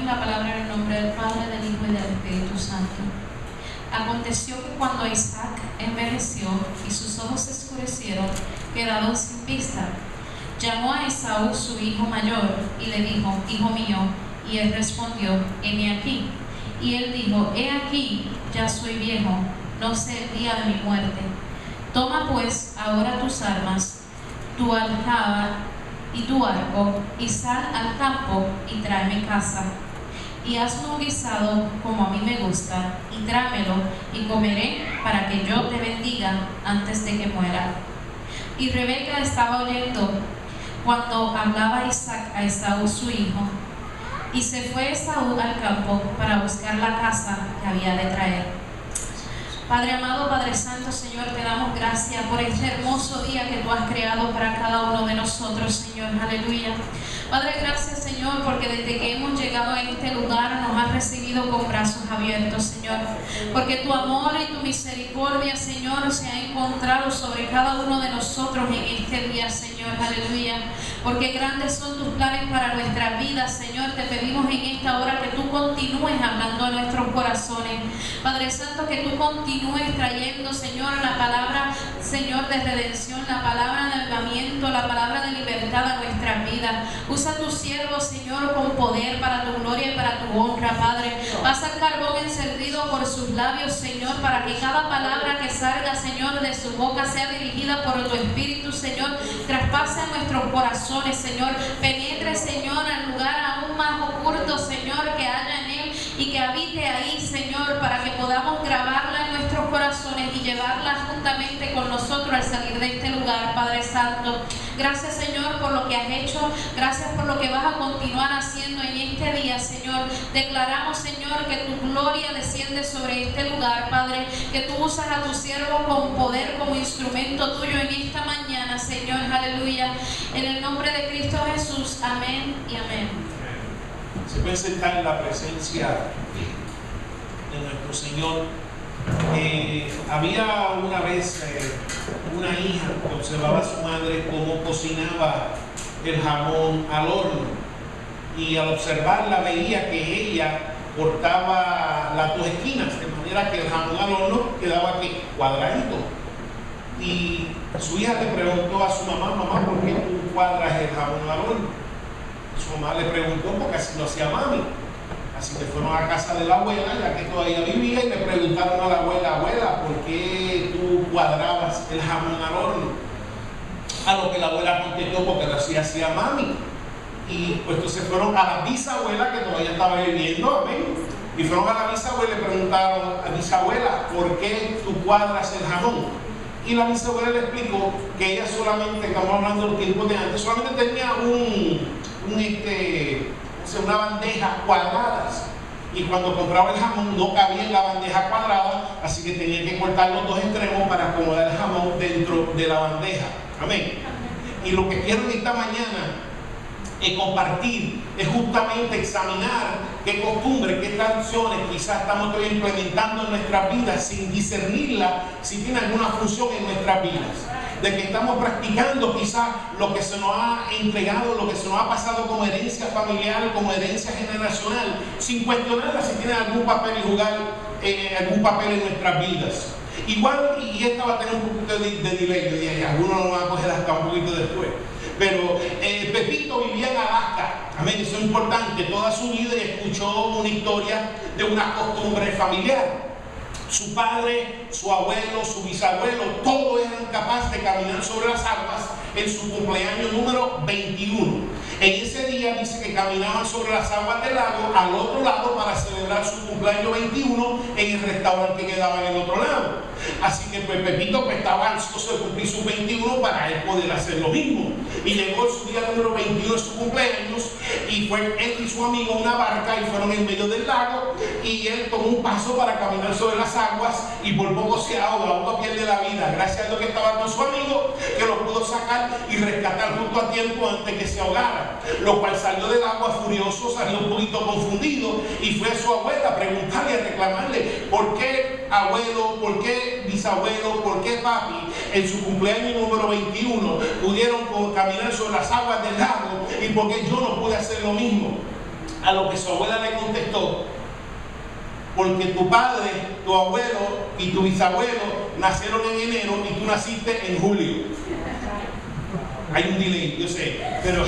la palabra en el nombre del Padre, del Hijo y del Espíritu Santo. Aconteció que cuando Isaac envejeció y sus ojos se oscurecieron, quedando sin vista, llamó a Esaú su hijo mayor y le dijo: Hijo mío. Y él respondió: heme aquí. Y él dijo: he aquí, ya soy viejo, no sé el día de mi muerte. Toma pues ahora tus armas, tu aljaba y tu arco, y sal al campo y tráeme caza. Y hazme un guisado como a mí me gusta, y tráemelo, y comeré para que yo te bendiga antes de que muera. Y Rebeca estaba oyendo cuando hablaba Isaac a Esaú su hijo. Y se fue Esaú al campo para buscar la caza que había de traer. Padre amado, Padre Santo, Señor, te damos gracias por este hermoso día que tú has creado para cada uno de nosotros, Señor. Aleluya. Padre, gracias, Señor, porque desde que hemos llegado a este lugar nos has recibido con brazos abiertos, Señor. Porque tu amor y tu misericordia, Señor, se ha encontrado sobre cada uno de nosotros en este día, Señor. Aleluya. Porque grandes son tus planes para nuestra vida, Señor. Te pedimos en esta hora que tú continúes hablando a nuestros corazones. Padre Santo, que tú continúes trayendo, Señor, la palabra, Señor, de redención, la palabra de avivamiento, la palabra de libertad a nuestra vida. Usa a tu siervo, Señor, con poder para tu gloria y para tu honra, Padre. Pasa el carbón encendido por sus labios, Señor, para que cada palabra que salga, Señor, de su boca sea dirigida por tu Espíritu, Señor. Traspase nuestros corazones, Señor. Penetre, Señor, al lugar aún más oculto, Señor, que haya en él y que habite ahí, Señor, para que podamos grabarla en nuestros corazones y llevarla juntamente con nosotros al salir de este lugar, Padre Santo. Gracias, Señor, por lo que has hecho. Gracias por lo que vas a continuar haciendo en este día, Señor. Declaramos, Señor, que tu gloria desciende sobre este lugar, Padre. Que tú usas a tu siervo con poder como instrumento tuyo en esta mañana, Señor. Aleluya. En el nombre de Cristo Jesús. Amén y amén. Se puede sentar en la presencia de nuestro Señor. Había una vez una hija que observaba a su madre cómo cocinaba el jamón al horno, y al observarla veía que ella cortaba las dos esquinas de manera que el jamón al horno quedaba aquí cuadradito. Y su hija le preguntó a su mamá: mamá, ¿por qué tú cuadras el jamón al horno? Su mamá le preguntó: porque así lo hacía mami. Así que fueron a casa de la abuela, ya que todavía vivía, y le preguntaron a la abuela: abuela, ¿por qué tú cuadrabas el jamón al horno? A lo que la abuela contestó: porque lo hacía mami. Y pues entonces fueron a la bisabuela, que todavía estaba viviendo, amén. Y fueron a la bisabuela y le preguntaron: a bisabuela, ¿por qué tú cuadras el jamón? Y la bisabuela le explicó que ella solamente, estamos hablando del tiempo de antes, solamente tenía una bandeja cuadradas, y cuando compraba el jamón no cabía en la bandeja cuadrada, así que tenía que cortar los dos extremos para acomodar el jamón dentro de la bandeja. Amén. Y lo que quiero en esta mañana compartir es justamente examinar qué costumbres, qué tradiciones quizás estamos todavía implementando en nuestras vidas sin discernirla, si tiene alguna función en nuestras vidas. De que estamos practicando quizás lo que se nos ha entregado, lo que se nos ha pasado como herencia familiar, como herencia generacional, sin cuestionarla si tiene algún papel y jugar algún papel en nuestras vidas. Igual, y esta va a tener un poquito de delay, algunos lo van a coger hasta un poquito después. Pero Pepito vivía en Alaska, amén, eso es importante, toda su vida, y escuchó una historia de una costumbre familiar. Su padre, su abuelo, su bisabuelo, todos eran capaces de caminar sobre las aguas en su cumpleaños número 21. En ese día dice que caminaban sobre las aguas del lago al otro lado para celebrar su cumpleaños 21 en el restaurante que quedaba en el otro lado. Así que pues Pepito pues, estaba ansioso de cumplir sus 21 para él poder hacer lo mismo. Y llegó su día número 21 de su cumpleaños, y fue él y su amigo en una barca y fueron en medio del lago, y él tomó un paso para caminar sobre las aguas y por poco se ahoga, uno pierde la vida. Gracias a Dios que estaba con su amigo, que lo pudo sacar y rescatar justo a tiempo antes que se ahogara. Lo cual salió del agua furioso, salió un poquito confundido y fue a su abuela a preguntarle, a reclamarle: ¿por qué abuelo, por qué bisabuelo, por qué papi en su cumpleaños número 21 pudieron caminar sobre las aguas del lago y por qué yo no pude hacer lo mismo? A lo que su abuela le contestó porque tu padre, tu abuelo y tu bisabuelo nacieron en enero y tú naciste en julio. Hay un delay, yo sé, pero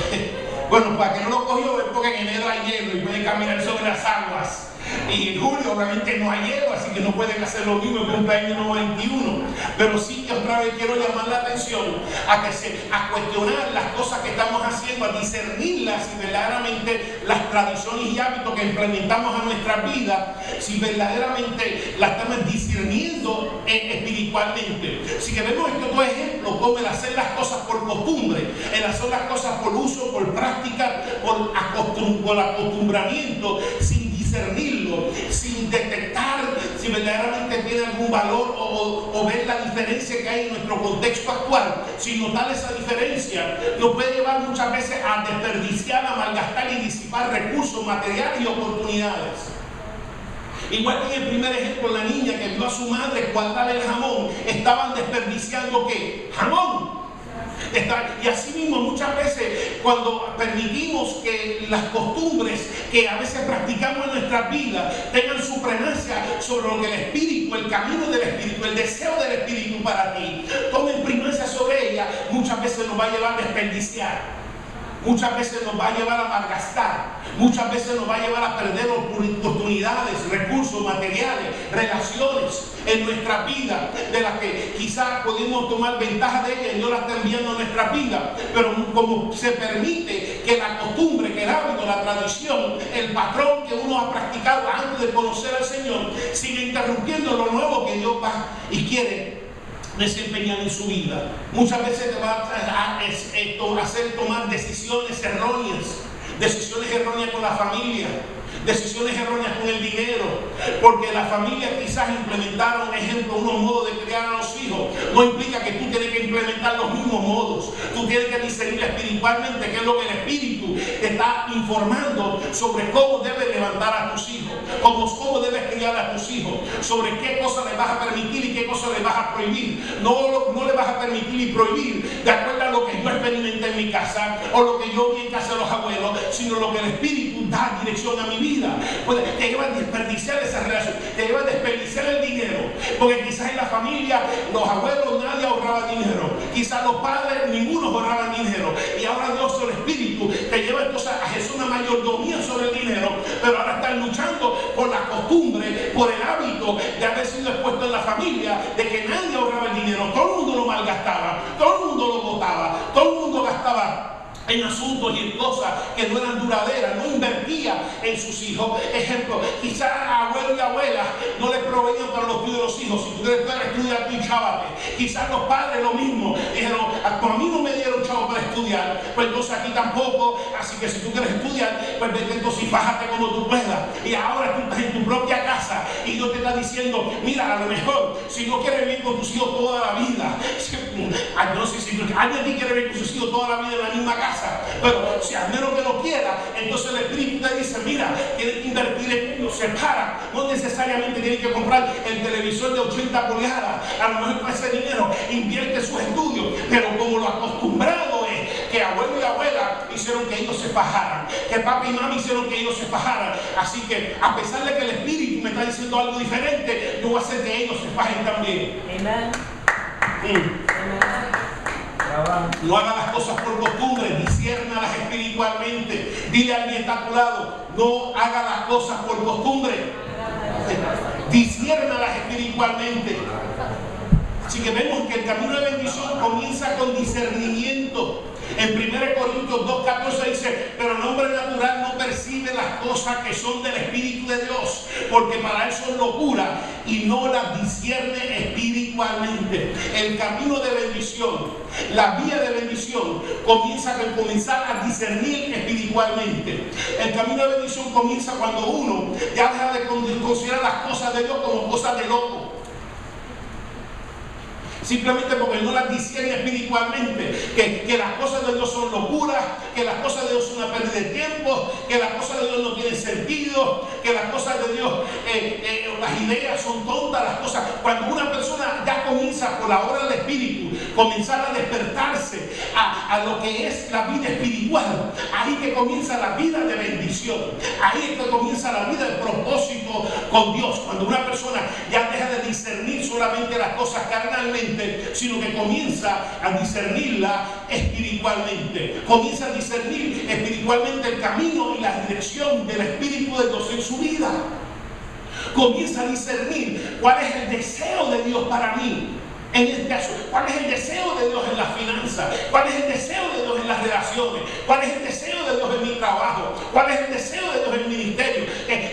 bueno, para que no lo cogió es porque en enero hay hielo y puede caminar sobre las aguas. Y en julio obviamente no hay hielo, así que no pueden hacer lo mismo que un año 91. Pero sí que otra vez quiero llamar la atención a cuestionar las cosas que estamos haciendo, a discernirlas si verdaderamente las tradiciones y hábitos que implementamos a nuestra vida, si verdaderamente las estamos discerniendo espiritualmente. Si queremos estos dos ejemplos, como el hacer las cosas por costumbre, el hacer las cosas por uso, por práctica, por acostumbramiento, sin discernirlo, sin detectar si verdaderamente tiene algún valor o ver la diferencia que hay en nuestro contexto actual. Sin notar esa diferencia, nos puede llevar muchas veces a desperdiciar, a malgastar y disipar recursos, materiales y oportunidades. Igual que en el primer ejemplo, la niña que vio a su madre guardar el jamón, estaban desperdiciando ¿qué? Jamón. Y así mismo muchas veces cuando permitimos que las costumbres que a veces practicamos en nuestras vidas tengan supremacia sobre lo que el Espíritu, el camino del Espíritu, el deseo del Espíritu para ti, tomen primacia sobre ella, muchas veces nos va a llevar a desperdiciar. Muchas veces nos va a llevar a malgastar, muchas veces nos va a llevar a perder oportunidades, recursos, materiales, relaciones en nuestra vida, de las que quizás podemos tomar ventaja de ellas y no las está enviando a nuestra vida. Pero como se permite que la costumbre, que el hábito, la tradición, el patrón que uno ha practicado antes de conocer al Señor, siga interrumpiendo lo nuevo que Dios va y quiere desempeñar en su vida. Muchas veces te va a hacer tomar decisiones erróneas con la familia, decisiones erróneas con el dinero, porque la familia quizás implementaron, ejemplo, unos modos de criar a los hijos. No implica que tú tienes que implementar los mismos modos. Tú tienes que discernir espiritualmente qué es lo que el Espíritu te está informando sobre cómo debes levantar a tus hijos, cómo debes criar a tus hijos, sobre qué cosas les vas a permitir y qué cosas les vas a prohibir. No le vas a permitir y prohibir de acuerdo a lo que yo experimenté en mi casa o lo que yo vi en casa de los abuelos, sino lo que el Espíritu da dirección a mi vida. Pues te lleva a desperdiciar esa relación, te lleva a desperdiciar el dinero, porque quizás en la familia los abuelos nadie ahorraba dinero, quizás los padres ninguno ahorraba dinero, y ahora Dios, el Espíritu, te lleva entonces a ejercer una mayordomía sobre el dinero, pero ahora están luchando por la costumbre, por el hábito de haber sido expuesto en la familia, de que nadie ahorraba el dinero, todo el mundo lo malgastaba, todo el mundo lo botaba, todo el mundo gastaba en asuntos y en cosas que no eran duraderas, no invertía en sus hijos. Ejemplo, quizás abuelos y abuelas no les proveían para los estudios de los hijos. Si tú quieres estudiar, tú chávate. Quizás los padres lo mismo, dijeron, a mí no me dieron chavo para estudiar, pues entonces aquí tampoco, así que si tú quieres estudiar, pues vete entonces y fájate como tú puedas. Y ahora tú estás en tu propia casa y Dios te está diciendo, mira, a lo mejor, si no quieres vivir con tus hijos toda la vida, no sé si alguien aquí quiere vivir con sus hijos toda la vida en la misma casa, pero si al menos que lo quiera, entonces el Espíritu te dice, mira, tienes que invertir en ellos, separa, no necesariamente tienes que comprar el televisor de 80 pulgadas, a lo mejor con ese dinero invierte sus estudios, pero como lo acostumbrado es que abuelo y abuela hicieron que ellos se fajaran, que papi y mami hicieron que ellos se fajaran, así que a pesar de que el Espíritu me está diciendo algo diferente, yo voy a hacer que ellos se fajen también. Amén. No haga las cosas por costumbre, disciérnalas espiritualmente. Dile al que está a tu lado, no haga las cosas por costumbre, disciérnalas espiritualmente. Así que vemos que el camino de bendición comienza con discernimiento. En 1 Corintios 2:14 dice, pero el hombre natural no percibe las cosas que son del Espíritu de Dios, porque para él son locura y no las discierne espiritualmente. El camino de bendición, la vía de bendición, comienza con comenzar a discernir espiritualmente. El camino de bendición comienza cuando uno ya deja de considerar las cosas de Dios como cosas de loco, simplemente porque no las discierne espiritualmente, que las cosas de Dios son locuras, que las cosas de Dios son una pérdida de tiempo, que las cosas de Dios no tienen sentido, que las cosas de Dios, las ideas son tontas, las cosas. Cuando una persona ya comienza por la obra del Espíritu, comenzar a despertarse a lo que es la vida espiritual, ahí que comienza la vida de bendición, ahí es que comienza la vida de propósito con Dios, cuando una persona ya deja de discernir solamente las cosas carnalmente, sino que comienza a discernirla espiritualmente, comienza a discernir espiritualmente el camino y la dirección del Espíritu de Dios en su vida, comienza a discernir cuál es el deseo de Dios para mí. En este caso, ¿cuál es el deseo de Dios en las finanzas? ¿Cuál es el deseo de Dios en las relaciones? ¿Cuál es el deseo de Dios en mi trabajo? ¿Cuál es el deseo de Dios en el ministerio?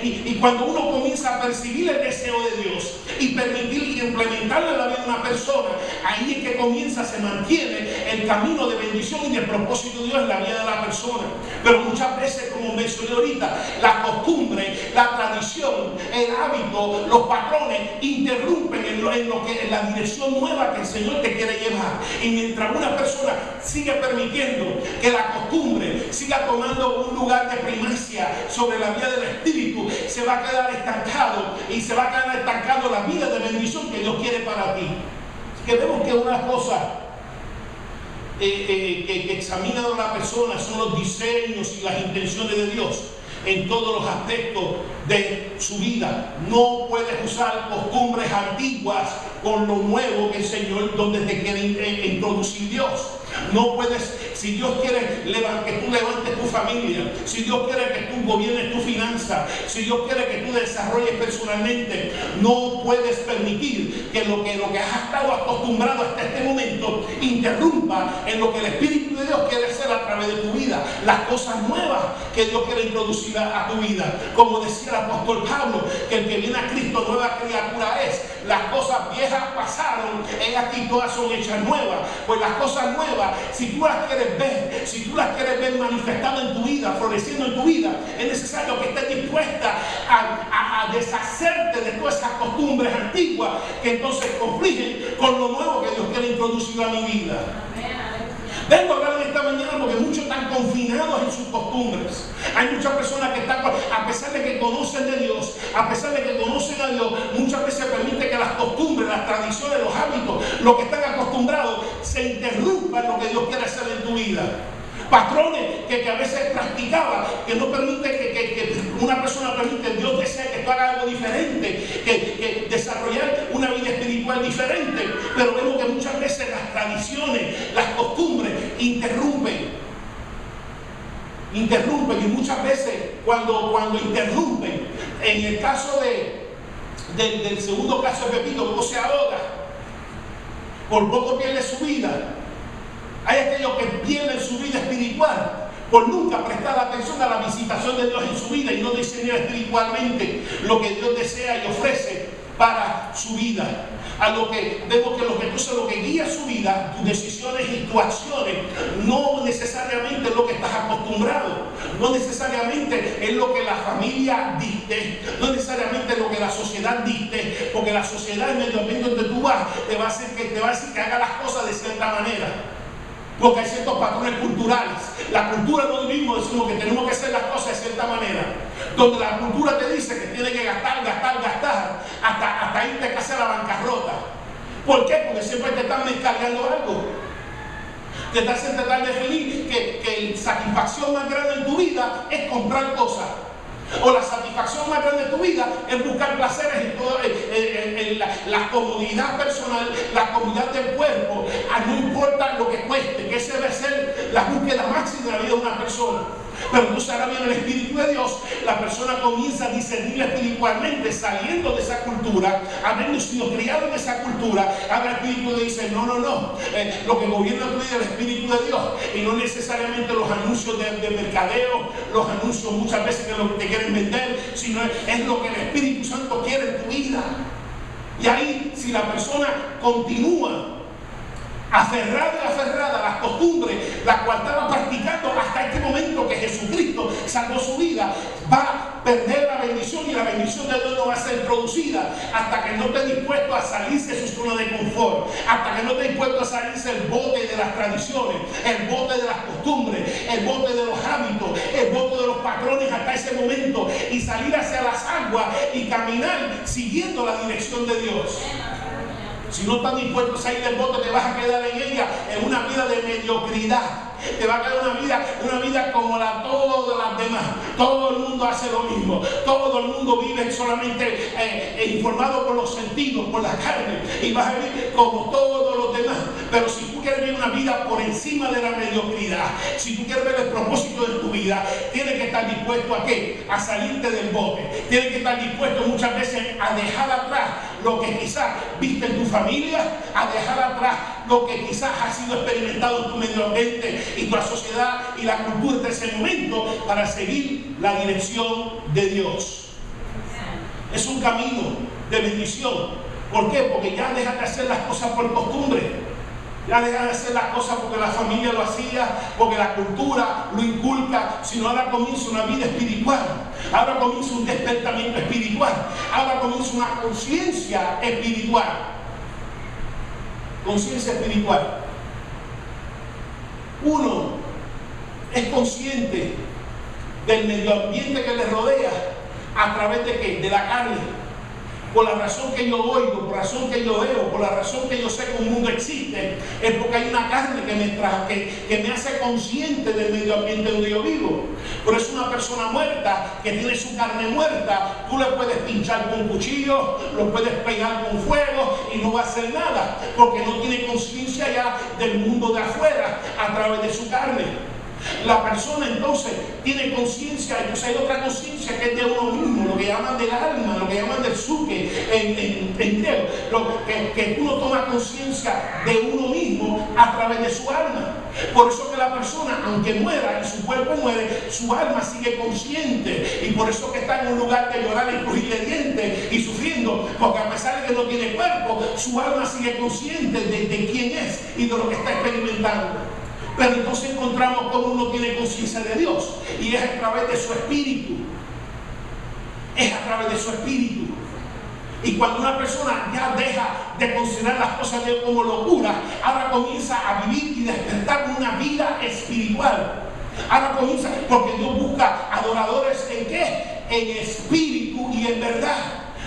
Y cuando uno comienza a percibir el deseo de Dios y permitir y implementarlo en la vida de una persona, ahí es que comienza, se mantiene el camino de bendición y de propósito de Dios en la vida de la persona. Pero muchas veces, como mencioné ahorita, la costumbre, la tradición, el hábito, los patrones interrumpen en la dirección nueva que el Señor te quiere llevar. Y mientras una persona sigue permitiendo que la costumbre siga tomando un lugar de primacia sobre la vida del Espíritu, se va a quedar estancado y se va a quedar estancado la vida de bendición que Dios quiere para ti. Así que vemos que una cosa que examina a la persona son los diseños y las intenciones de Dios en todos los aspectos de su vida. No puedes usar costumbres antiguas con lo nuevo que el Señor, donde te quiere introducir Dios. No puedes, si Dios quiere que tú levantes tu familia, si Dios quiere que tú gobiernes tu finanza, si Dios quiere que tú desarrolles personalmente, no puedes permitir que lo que has estado acostumbrado hasta este momento interrumpa en lo que el Espíritu de Dios quiere hacer a través de tu vida, las cosas nuevas que Dios quiere introducir a tu vida. Como decía el apóstol Pablo, que el que viene a Cristo nueva criatura es. Las cosas viejas pasaron, aquí todas son hechas nuevas. Pues las cosas nuevas, si tú las quieres ver manifestadas en tu vida, floreciendo en tu vida, es necesario que estés dispuesta a deshacerte de todas esas costumbres antiguas que entonces confligen con lo nuevo que Dios quiere introducir a mi vida. Vengo a hablar esta mañana porque muchos están confinados en sus costumbres. Hay muchas personas que están, a pesar de que conocen de Dios, a pesar de que conocen a Dios, muchas veces permite que las costumbres, las tradiciones, los hábitos, lo que están acostumbrados, se interrumpan lo que Dios quiere hacer en tu vida. Patrones que a veces practicaba, que no permite que una persona permite, Dios desea que tú hagas algo diferente, que desarrollar una vida espiritual diferente. Pero vemos que muchas veces las tradiciones, las costumbres interrumpen y muchas veces cuando interrumpen, en el caso del segundo caso de Pepito, cómo se ahoga, por poco pierde su vida. Hay aquellos que pierden su vida espiritual por nunca prestar atención a la visitación de Dios en su vida y no discernir espiritualmente lo que Dios desea y ofrece para su vida. A lo que vemos que lo que guía su vida, tus decisiones y tus acciones, no necesariamente es lo que estás acostumbrado, no necesariamente es lo que la familia dicte, no necesariamente es lo que la sociedad dicte, porque la sociedad, en el momento donde tú vas, te va a decir que haga las cosas de cierta manera. Porque hay ciertos patrones culturales. La cultura no mismo decimos que tenemos que hacer las cosas de cierta manera. Donde la cultura te dice que tienes que gastar, hasta irte casi a la bancarrota. ¿Por qué? Porque siempre te están descargando algo. Te están tratando de definir que la satisfacción más grande en tu vida es comprar cosas. O la satisfacción más grande de tu vida es buscar placeres en la comodidad personal, la comodidad del cuerpo, no importa lo que cueste, que ese debe ser la búsqueda máxima de la vida de una persona. Pero entonces ahora viene el Espíritu de Dios, la persona comienza a discernir espiritualmente, saliendo de esa cultura, habiendo sido criado en esa cultura. Ahora el Espíritu le dice, no, lo que gobierna tu vida es el Espíritu de Dios, y no necesariamente los anuncios de mercadeo, los anuncios muchas veces que lo que te quieren vender, sino es lo que el Espíritu Santo quiere en tu vida. Y ahí, si la persona continúa aferrada a las costumbres, la cual estaba practicando hasta este momento que Jesucristo salvó su vida, va a perder la bendición, y la bendición de Dios no va a ser introducida hasta que no esté dispuesto a salirse de su zona de confort, hasta que no esté dispuesto a salirse el bote de las tradiciones, el bote de las costumbres, el bote de los hábitos, el bote de los patrones hasta ese momento, y salir hacia las aguas y caminar siguiendo la dirección de Dios. Si no estás dispuesto a salir del bote, te vas a quedar en ella en una vida de mediocridad, te va a quedar una vida como todas las demás. Todo el mundo hace lo mismo, todo el mundo vive solamente informado por los sentidos, por la carne, y vas a vivir como todos los demás. Pero si tú quieres vivir una vida por encima de la mediocridad, si tú quieres ver el propósito de tu vida, tienes que estar dispuesto ¿a qué? A salirte del bote. Tienes que estar dispuesto muchas veces a dejar atrás lo que quizás viste en tu familia, a dejar atrás lo que quizás ha sido experimentado en tu medio ambiente y la sociedad y la cultura de ese momento, para seguir la dirección de Dios. Es un camino de bendición. ¿Por qué? Porque ya dejas de hacer las cosas por costumbre. Ya dejas de hacer las cosas porque la familia lo hacía, porque la cultura lo inculca, sino ahora comienza una vida espiritual. Ahora comienza un despertamiento espiritual. Ahora comienza una conciencia espiritual. Conciencia espiritual. Uno es consciente del medio ambiente que le rodea. ¿A través de qué? De la carne. Por la razón que yo oigo, por la razón que yo veo, por la razón que yo sé que un mundo existe, es porque hay una carne que me hace consciente del medio ambiente donde yo vivo. Por eso una persona muerta, que tiene su carne muerta, tú le puedes pinchar con un cuchillo, lo puedes pegar con fuego y no va a hacer nada, porque no tiene conciencia ya del mundo de afuera a través de su carne. La persona entonces tiene conciencia, entonces hay otra conciencia que es de uno mismo, lo que llaman del alma, lo que llaman del psuque en griego, que uno toma conciencia de uno mismo a través de su alma. Por eso que la persona, aunque muera y su cuerpo muere, su alma sigue consciente, y por eso que está en un lugar de llorar y crujir de dientes y sufriendo, porque a pesar de que no tiene cuerpo, su alma sigue consciente de quién es y de lo que está experimentando. Pero entonces encontramos cómo uno tiene conciencia de Dios, y es a través de su espíritu. Es a través de su espíritu. Y cuando una persona ya deja de considerar las cosas de Dios como locura, ahora comienza a vivir y despertar una vida espiritual. Ahora comienza, porque Dios busca adoradores ¿en qué? En espíritu y en verdad.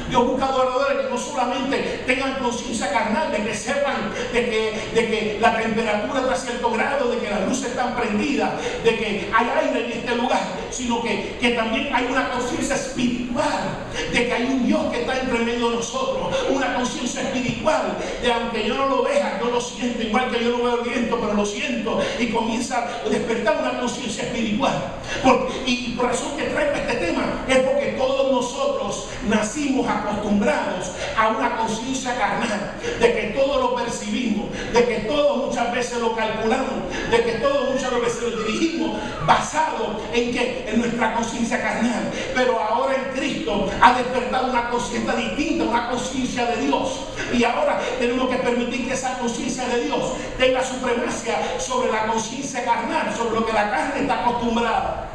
Dios busca adoradores que no solamente tengan conciencia carnal, de que sepan de que la temperatura está a cierto grado, de que las luces están prendidas, de que hay aire en este lugar, sino que también hay una conciencia espiritual, de que hay un Dios que está entre medio de nosotros, una conciencia espiritual, de aunque yo no lo vea, yo lo siento, igual que yo no veo el viento, pero lo siento, y comienza a despertar una conciencia espiritual. Y por razón que traigo este tema, es porque todos nosotros nacimos acostumbrados a una conciencia carnal, de que todo lo percibimos, de que todo muchas veces lo calculamos, de que todo muchas veces lo dirigimos basado en que en nuestra conciencia carnal. Pero ahora en Cristo ha despertado una conciencia distinta, una conciencia de Dios, y ahora tenemos que permitir que esa conciencia de Dios tenga supremacia sobre la conciencia carnal, sobre lo que la carne está acostumbrada.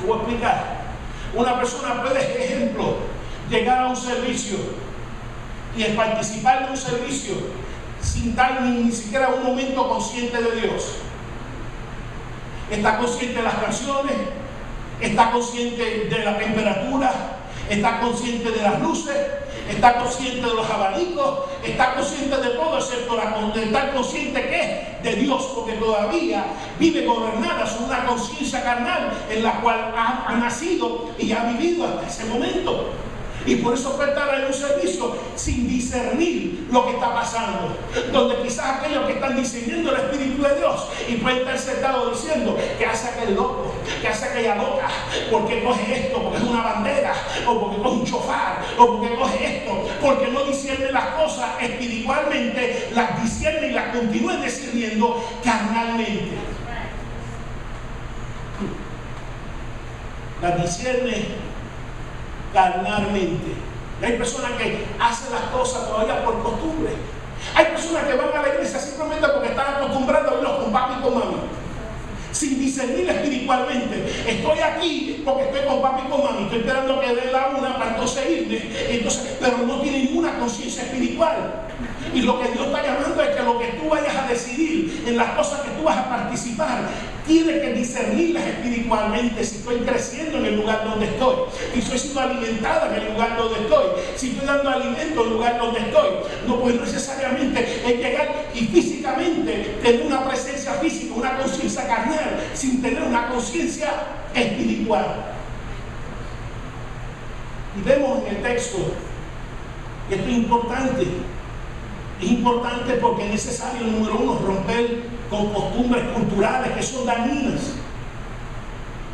Voy a explicar. Una persona puede, ejemplo, llegar a un servicio y participar de un servicio sin dar ni siquiera un momento consciente de Dios. Está consciente de las canciones, está consciente de la temperatura, está consciente de las luces, está consciente de los abanicos, está consciente de todo, excepto de estar consciente que es de Dios, porque todavía vive gobernada sobre una conciencia carnal en la cual ha nacido y ha vivido hasta ese momento. Y por eso puede estar en un servicio sin discernir lo que está pasando, donde quizás aquellos que están discerniendo el Espíritu de Dios y pueden estar sentados diciendo: ¿qué hace aquel loco? ¿Qué hace aquella loca? ¿Por qué coge esto? Porque es una bandera, o porque coge un chofar, o porque coge esto, porque no discierne las cosas espiritualmente, las discierne y las continúen discerniendo carnalmente. Las discierne carnalmente. Y hay personas que hacen las cosas todavía por costumbre. Hay personas que van a la iglesia simplemente porque están acostumbrados a verlos con papi y con mami, sin discernir espiritualmente. Estoy aquí porque estoy con papi y con mami, estoy esperando que dé la una para entonces irme. Entonces, pero no tiene ninguna conciencia espiritual. Y lo que Dios está llamando es que lo que tú vayas a decidir, en las cosas que tú vas a participar, tienes que discernirlas espiritualmente. Si estoy creciendo en el lugar donde estoy, si estoy siendo alimentada en el lugar donde estoy, si estoy dando alimento en el lugar donde estoy, no, pues necesariamente es llegar y físicamente tener una presencia física, una conciencia sin tener una conciencia espiritual. Y vemos en el texto que esto es importante. Es importante porque es necesario, número uno, romper con costumbres culturales que son dañinas.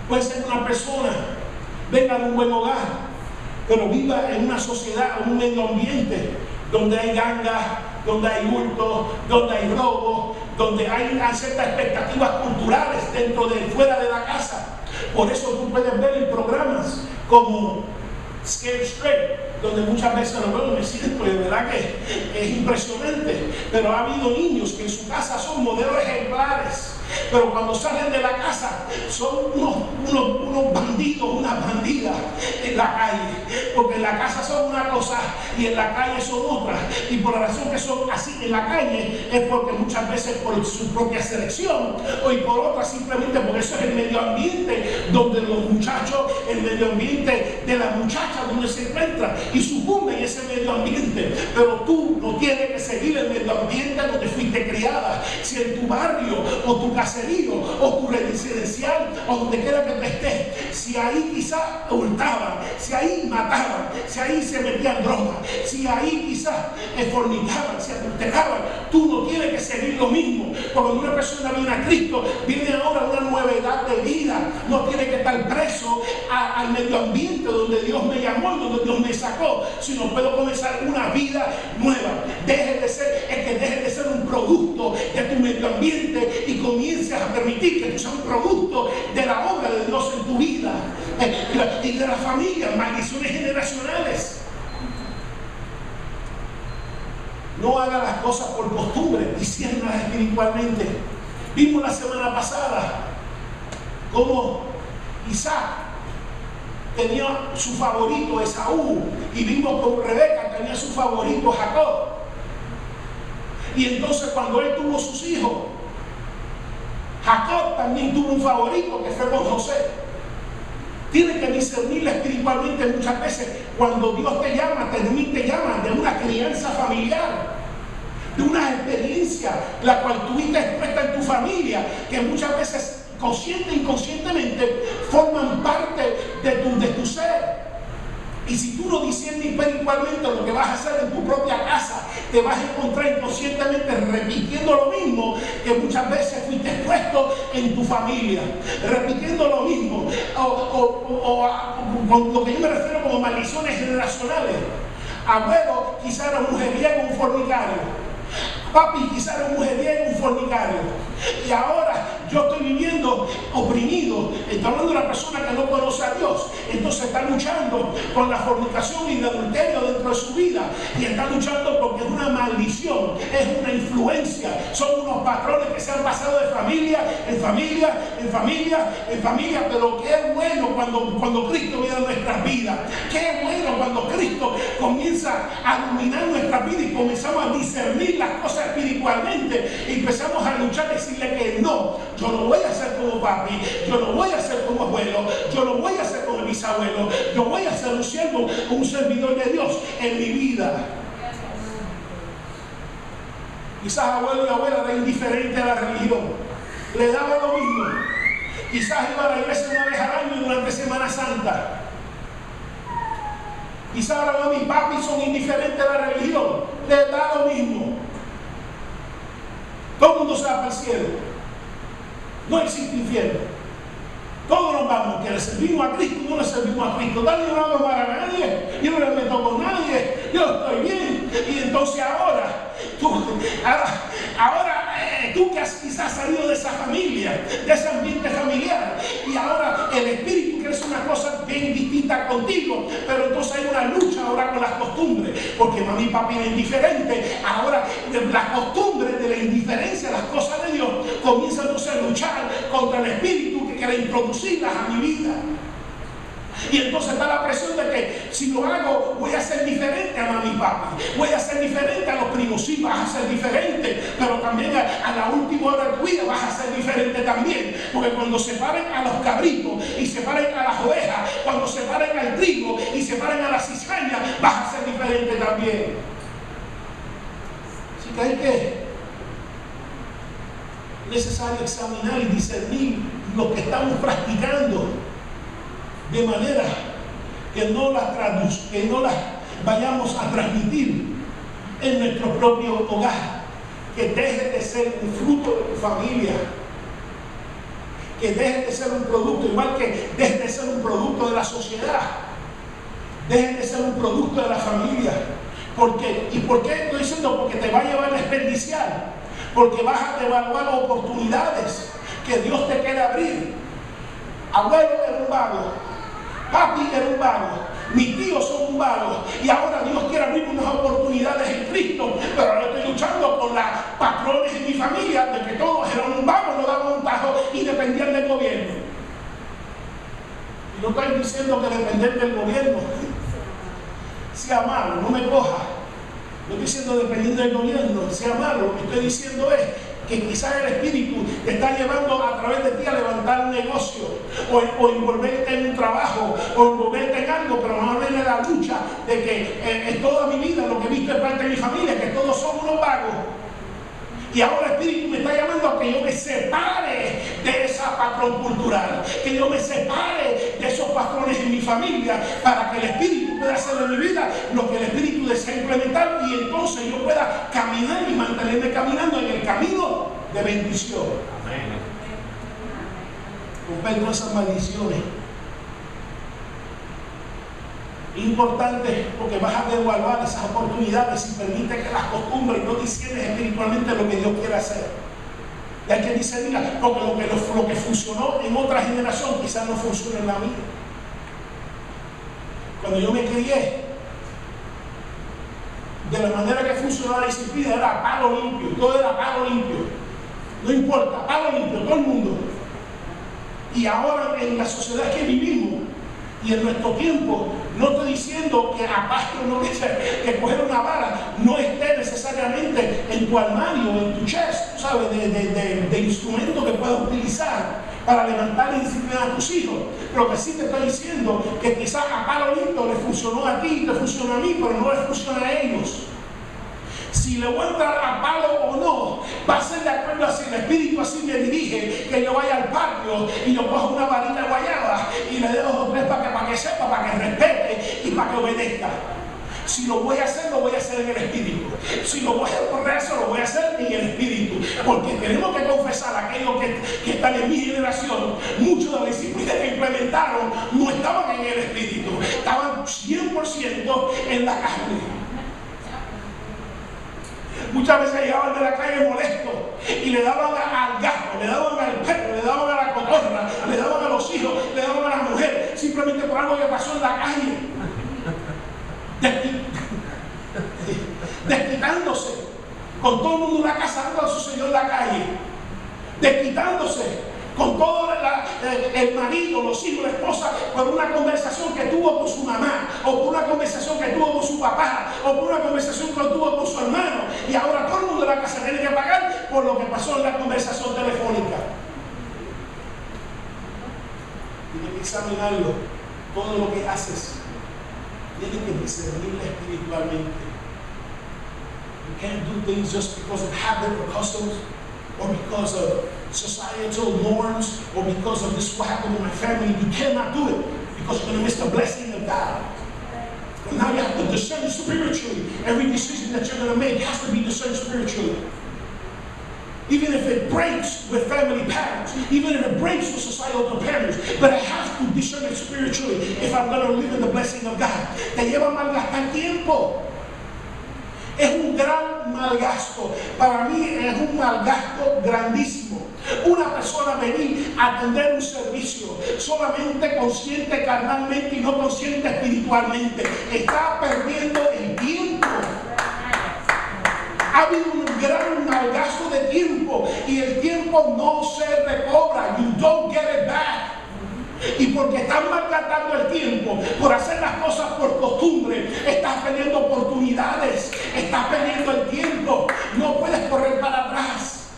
Puede ser que una persona venga de un buen hogar, pero viva en una sociedad, en un medio ambiente donde hay gangas, donde hay hurtos, donde hay robos, donde hay ciertas expectativas culturales fuera de la casa. Por eso tú puedes ver en programas como Scared Straight, donde muchas veces lo veo y me siento, de verdad que es impresionante, pero ha habido niños que en su casa son modelos ejemplares, pero cuando salen de la casa son unos bandidos, unas bandidas en la calle, porque en la casa son una cosa y en la calle son otra, y por la razón que son así en la calle es porque muchas veces por su propia selección y por otra simplemente porque eso es el medio ambiente donde los muchachos, el medio ambiente de las muchachas donde se encuentran y sucumben en ese medio ambiente. Pero tú no tienes que seguir el medio ambiente donde fuiste criada. Si en tu barrio o tu caserío o tu residencial o donde quiera que te estés, si ahí quizás hurtaban, si ahí mataban, si ahí se metían drogas, si ahí quizás fornicaban, se adulteraban, tú no tienes que seguir lo mismo. Cuando una persona viene a Cristo, viene ahora a una nueva edad de vida. No tiene que estar preso al medio ambiente donde Dios me llamó y donde Dios me sacó, sino puedo comenzar una vida nueva. Deje de ser un producto de tu medio ambiente y comiences a permitir que tú seas un producto de la obra de Dios en tu vida y de la familia, maldiciones generacionales. No haga las cosas por costumbre, disciérnalas espiritualmente. Vimos la semana pasada cómo Isaac tenía su favorito Esaú, y vimos como Rebeca tenía su favorito Jacob. Y entonces cuando él tuvo sus hijos, Jacob también tuvo un favorito que fue con José. Tienes que discernir espiritualmente muchas veces. Cuando Dios te llama, también te llama de una crianza familiar, de una experiencia la cual tuviste expuesta en tu familia, que muchas veces consciente e inconscientemente forman parte de tu ser. Y si tú no discernes espiritualmente lo que vas a hacer en tu propia casa, te vas a encontrar inconscientemente repitiendo lo mismo que muchas veces fuiste expuesto en tu familia, repitiendo lo mismo, con lo que yo me refiero como maldiciones generacionales. Abuelo quizá era un mujeriego, un fornicario. Papi quizá era un mujeriego, un fornicario. Y ahora yo estoy viviendo oprimido. Estoy hablando de una persona que no conoce a Dios. Entonces está luchando con la fornicación y el adulterio dentro de su vida. Y está luchando porque es una maldición, es una influencia. Son unos patrones que se han pasado de familia en familia, en familia, en familia. Pero qué bueno cuando Cristo viene a nuestras vidas. Qué bueno cuando Cristo comienza a dominar nuestras vidas y comenzamos a discernir las cosas espiritualmente. Y empezamos a luchar, decirle que no. Yo no voy a ser como papi, yo no voy a ser como abuelo, yo no voy a ser como bisabuelo, yo voy a ser un siervo, un servidor de Dios en mi vida. Quizás abuelo y abuela eran indiferentes a la religión, le daba lo mismo. Quizás iba a la iglesia una vez al año durante Semana Santa. Quizás ahora mami y papi son indiferentes a la religión, le da lo mismo. Todo el mundo se va para el cielo. No existe infierno. Todos nos vamos, que le servimos a Cristo, no le servimos a Cristo. Dale, yo no hago para nadie, yo no le meto con nadie, yo estoy bien. Y entonces ahora tú que has quizás salido de esa familia, de ese ambiente familiar, y ahora el espíritu quiere hacer una cosa bien distinta contigo, pero entonces hay una lucha ahora con las costumbres, porque mami y papi eran indiferentes. Ahora las costumbres de la indiferencia a las cosas de Dios comienzan entonces a luchar contra el espíritu que quiere introducirlas a mi vida. Y entonces está la presión de que si lo hago voy a ser diferente a mami y papi, voy a ser diferente a los primos. Sí, vas a ser diferente, pero también a la última hora de tu vida vas a ser diferente también, porque cuando separen a los cabritos y separen a las ovejas, cuando separen al trigo y separen a las cizañas, vas a ser diferente también. Así que hay que necesario examinar y discernir los que estamos practicando de manera que no las vayamos a transmitir en nuestro propio hogar, que deje de ser un fruto de tu familia, que deje de ser un producto, igual que deje de ser un producto de la sociedad, deje de ser un producto de la familia. ¿Por qué? ¿Y por qué estoy diciendo? Porque te va a llevar a desperdiciar, porque vas a devaluar oportunidades que Dios te quiere abrir. Abuelo era un vago, papi era un vago, mis tíos son un vago, y ahora Dios quiere abrir unas oportunidades en Cristo, pero ahora estoy luchando con las patrones en mi familia de que todos eran un vago, no daban un tajo y dependían del gobierno. Y no estoy diciendo que depender del gobierno sea malo, no me coja. No estoy diciendo dependiendo del gobierno sea malo. Lo que estoy diciendo es que quizás el Espíritu te está llevando a través de ti a levantar un negocio o envolverte en un trabajo o envolverte en algo, pero no viene la lucha de que en toda mi vida lo que he visto es parte de mi familia, que todos son unos vagos. Y ahora el Espíritu me está llamando a que yo me separe de esa patrón cultural, que yo me separe de esos patrones en mi familia, para que el Espíritu pueda hacer en mi vida lo que el Espíritu desea implementar, y entonces yo pueda caminar y mantenerme caminando en el camino de bendición. Amén. Romper esas maldiciones. Importante, porque vas a devaluar esas oportunidades si permite que las costumbres no disciernes espiritualmente lo que Dios quiere hacer. Y hay que discernir, porque lo que funcionó en otra generación quizás no funcione en la mía. Cuando yo me crié, de la manera que funcionaba la disciplina era palo limpio, todo era palo limpio, no importa, palo limpio, todo el mundo. Y ahora en la sociedad que vivimos y en nuestro tiempo, no estoy diciendo que aparte no que coger una vara no esté necesariamente en tu armario, en tu chest, ¿sabes? De instrumento que puedas utilizar para levantar y disciplinar a tus hijos. Pero que sí te estoy diciendo que quizás a palo limpio le funcionó a ti, te funcionó a mí, pero no le funciona a ellos. Si le voy a entrar a palo o no, va a ser de acuerdo a si el Espíritu así me dirige, que yo vaya al patio y yo cojo una varita de guayaba y le dé 2 o 3 para que sepa, para que respete y para que obedezca. Si lo voy a hacer, lo voy a hacer en el Espíritu. Si lo voy a correr, eso lo voy a hacer en el Espíritu. Porque tenemos que confesar a aquellos que están en mi generación, muchos de las disciplinas que implementaron no estaban en el Espíritu, estaban 100% en la carne. Muchas veces llegaban de la calle molestos y le daban al gato, le daban al perro, le daban a la cotorra, le daban a los hijos, le daban a la mujer, simplemente por algo que pasó en la calle. Desquitándose con todo el mundo en la casa, algo sucedió en la calle. Desquitándose con todo el marido, los hijos, la esposa, por una conversación que tuvo con su mamá, o por una conversación que tuvo con su papá, o por una conversación que tuvo con su hermano, y ahora todo el mundo en la casa tiene que pagar por lo que pasó en la conversación telefónica. Tienes que examinarlo, todo lo que haces, tienes que discernirlo espiritualmente. You can't do things just because of habit or customs, or because of societal norms, or because of this what happened in my family. You cannot do it because you're going to miss the blessing of God. But now you have to discern spiritually. Every decision that you're going to make has to be discerned spiritually. Even if it breaks with family patterns, even if it breaks with societal patterns, but I have to discern it spiritually if I'm going to live in the blessing of God. Te lleva a malgastar tiempo. Es un gran malgasto. Para mí es un malgasto grandísimo. Una persona venir a atender un servicio solamente consciente carnalmente y no consciente espiritualmente, está perdiendo el tiempo. Ha habido un gran malgasto de tiempo y el tiempo no se recobra. You don't get it back. Y porque estás malgastando el tiempo por hacer las cosas por costumbre, estás perdiendo oportunidades, estás perdiendo el tiempo. No puedes correr para atrás,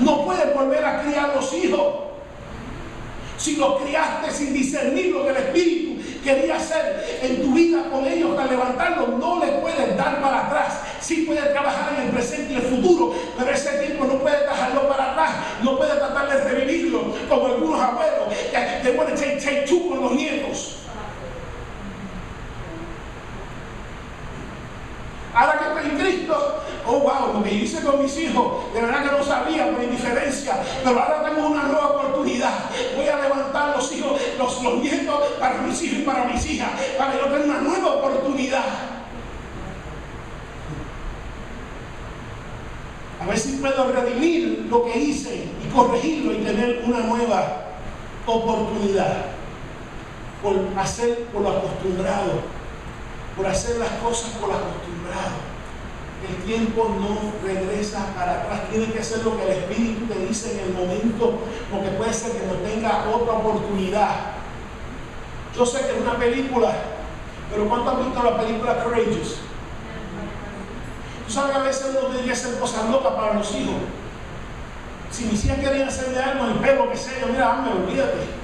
no puedes volver a criar los hijos. Si los criaste sin discernir lo que el Espíritu quería hacer en tu vida con ellos para levantarlos, no les puedes dar para atrás. Sí puedes trabajar en el presente y el futuro, pero ese tiempo no puedes dejarlo para atrás, no puedes tratar de revivirlo como algunos abuelos en Cristo. Oh, wow, lo que yo hice con mis hijos, de verdad que no sabía por indiferencia, pero ahora tengo una nueva oportunidad. Voy a levantar los hijos, los nietos para mis hijos y para mis hijas, para que yo tenga una nueva oportunidad. A ver si puedo redimir lo que hice y corregirlo y tener una nueva oportunidad. Por lo acostumbrado, por hacer las cosas por lo acostumbrado. El tiempo no regresa para atrás. Tienes que hacer lo que el Espíritu te dice en el momento, porque puede ser que no tenga otra oportunidad. Yo sé que es una película, pero ¿cuánto han visto la película Courageous? Tú sabes que a veces uno tiene que hacer cosas locas para los hijos. Si mis hijas querían hacerle algo en el pelo, que sea, mira, hazme, olvídate.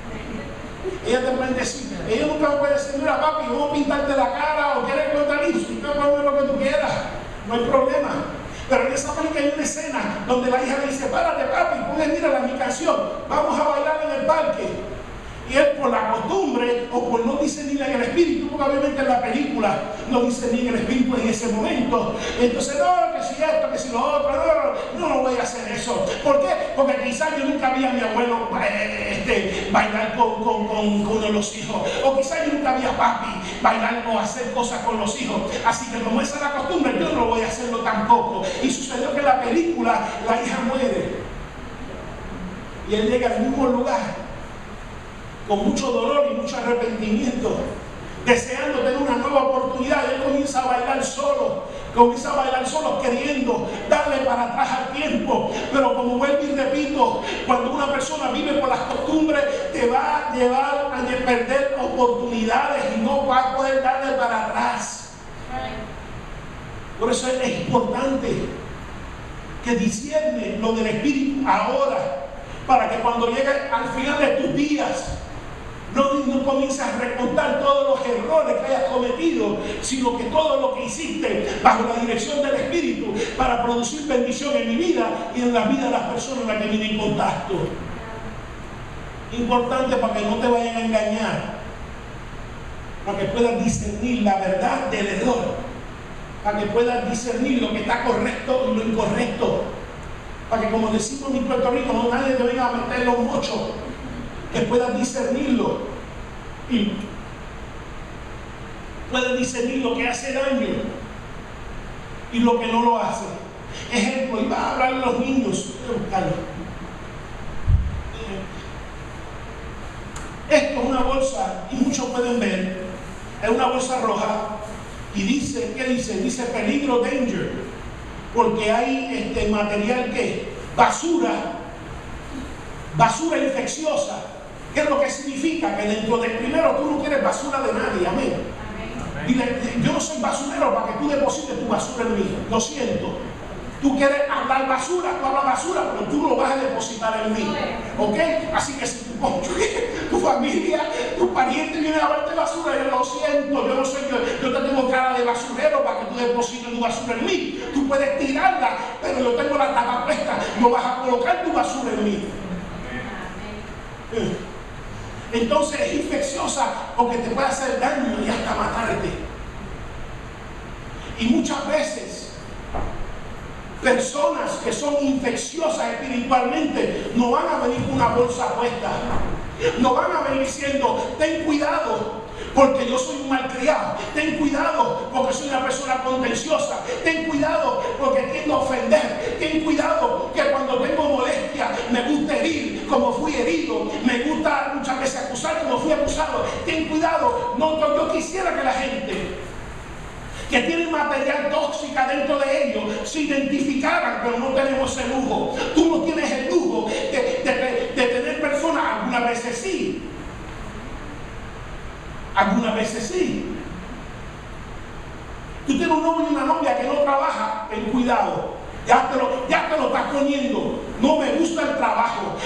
Ella te puede decir, ella nunca me puede decir, mira papi, vamos a pintarte la cara o quieres cortar eso, y tú puedes lo que tú quieras, no hay problema. Pero en esa película hay una escena donde la hija le dice, párate papi, puedes mirar mi canción, vamos a bailar en el parque. Y él por la costumbre o por no discernir en el espíritu, porque obviamente en la película no discernir en el espíritu en ese momento. Entonces, no, que si esto, que si lo otro, no voy a hacer eso. ¿Por qué? Porque quizás yo nunca vi a mi abuelo bailar con uno de los hijos. O quizás yo nunca vi a papi bailar o hacer cosas con los hijos. Así que como esa es la costumbre, yo no voy a hacerlo tampoco. Y sucedió que en la película la hija muere. Y él llega al mismo lugar, con mucho dolor y mucho arrepentimiento, deseando tener una nueva oportunidad. Y él comienza a bailar solo, queriendo darle para atrás al tiempo. Pero como vuelvo y repito, cuando una persona vive por las costumbres, te va a llevar a perder oportunidades y no va a poder darle para atrás. Por eso es importante que discierne lo del Espíritu ahora, para que cuando llegue al final de tus días, no comiences a recontar todos los errores que hayas cometido, sino que todo lo que hiciste bajo la dirección del Espíritu para producir bendición en mi vida y en la vida de las personas con las que vine en contacto. Importante para que no te vayan a engañar, para que puedas discernir la verdad del error, para que puedas discernir lo que está correcto y lo incorrecto, para que, como decimos en Puerto Rico, no nadie te venga a meter los mochos, que puedas discernirlo y puedas discernir lo que hace daño y lo que no lo hace. Ejemplo, iba a hablar de los niños. Esto es una bolsa, y muchos pueden ver, es una bolsa roja y dice, ¿qué dice? Dice peligro, danger, porque hay material que basura infecciosa. ¿Qué es lo que significa? Que dentro del primero tú no quieres basura de nadie, amén. Dile, yo no soy basurero para que tú deposites tu basura en mí, lo siento. Tú quieres hablar basura, tú hablas basura, pero tú no lo vas a depositar en mí, ¿ok? Así que si tu familia, tu pariente viene a verte basura, yo lo siento, yo te tengo cara de basurero para que tú deposites tu basura en mí. Tú puedes tirarla, pero yo tengo la tapa puesta, no vas a colocar tu basura en mí. Entonces es infecciosa porque te puede hacer daño y hasta matarte. Y muchas veces personas que son infecciosas espiritualmente no van a venir con una bolsa puesta, no van a venir diciendo, ten cuidado porque yo soy un malcriado, ten cuidado porque soy una persona contenciosa, ten cuidado porque tiendo a ofender, ten cuidado que cuando tengo molestia me gusta herir como fui herido, me gusta muchas veces acusar como fui acusado, ten cuidado. No, yo quisiera que la gente que tienen material tóxico dentro de ellos se identificaran, pero no tenemos el lujo. Tú no tienes el lujo de tener personas, algunas veces sí, algunas veces sí. Tú tienes un novio y una novia que no trabaja, ten cuidado, ya te lo estás poniendo. No me gusta el trabajo,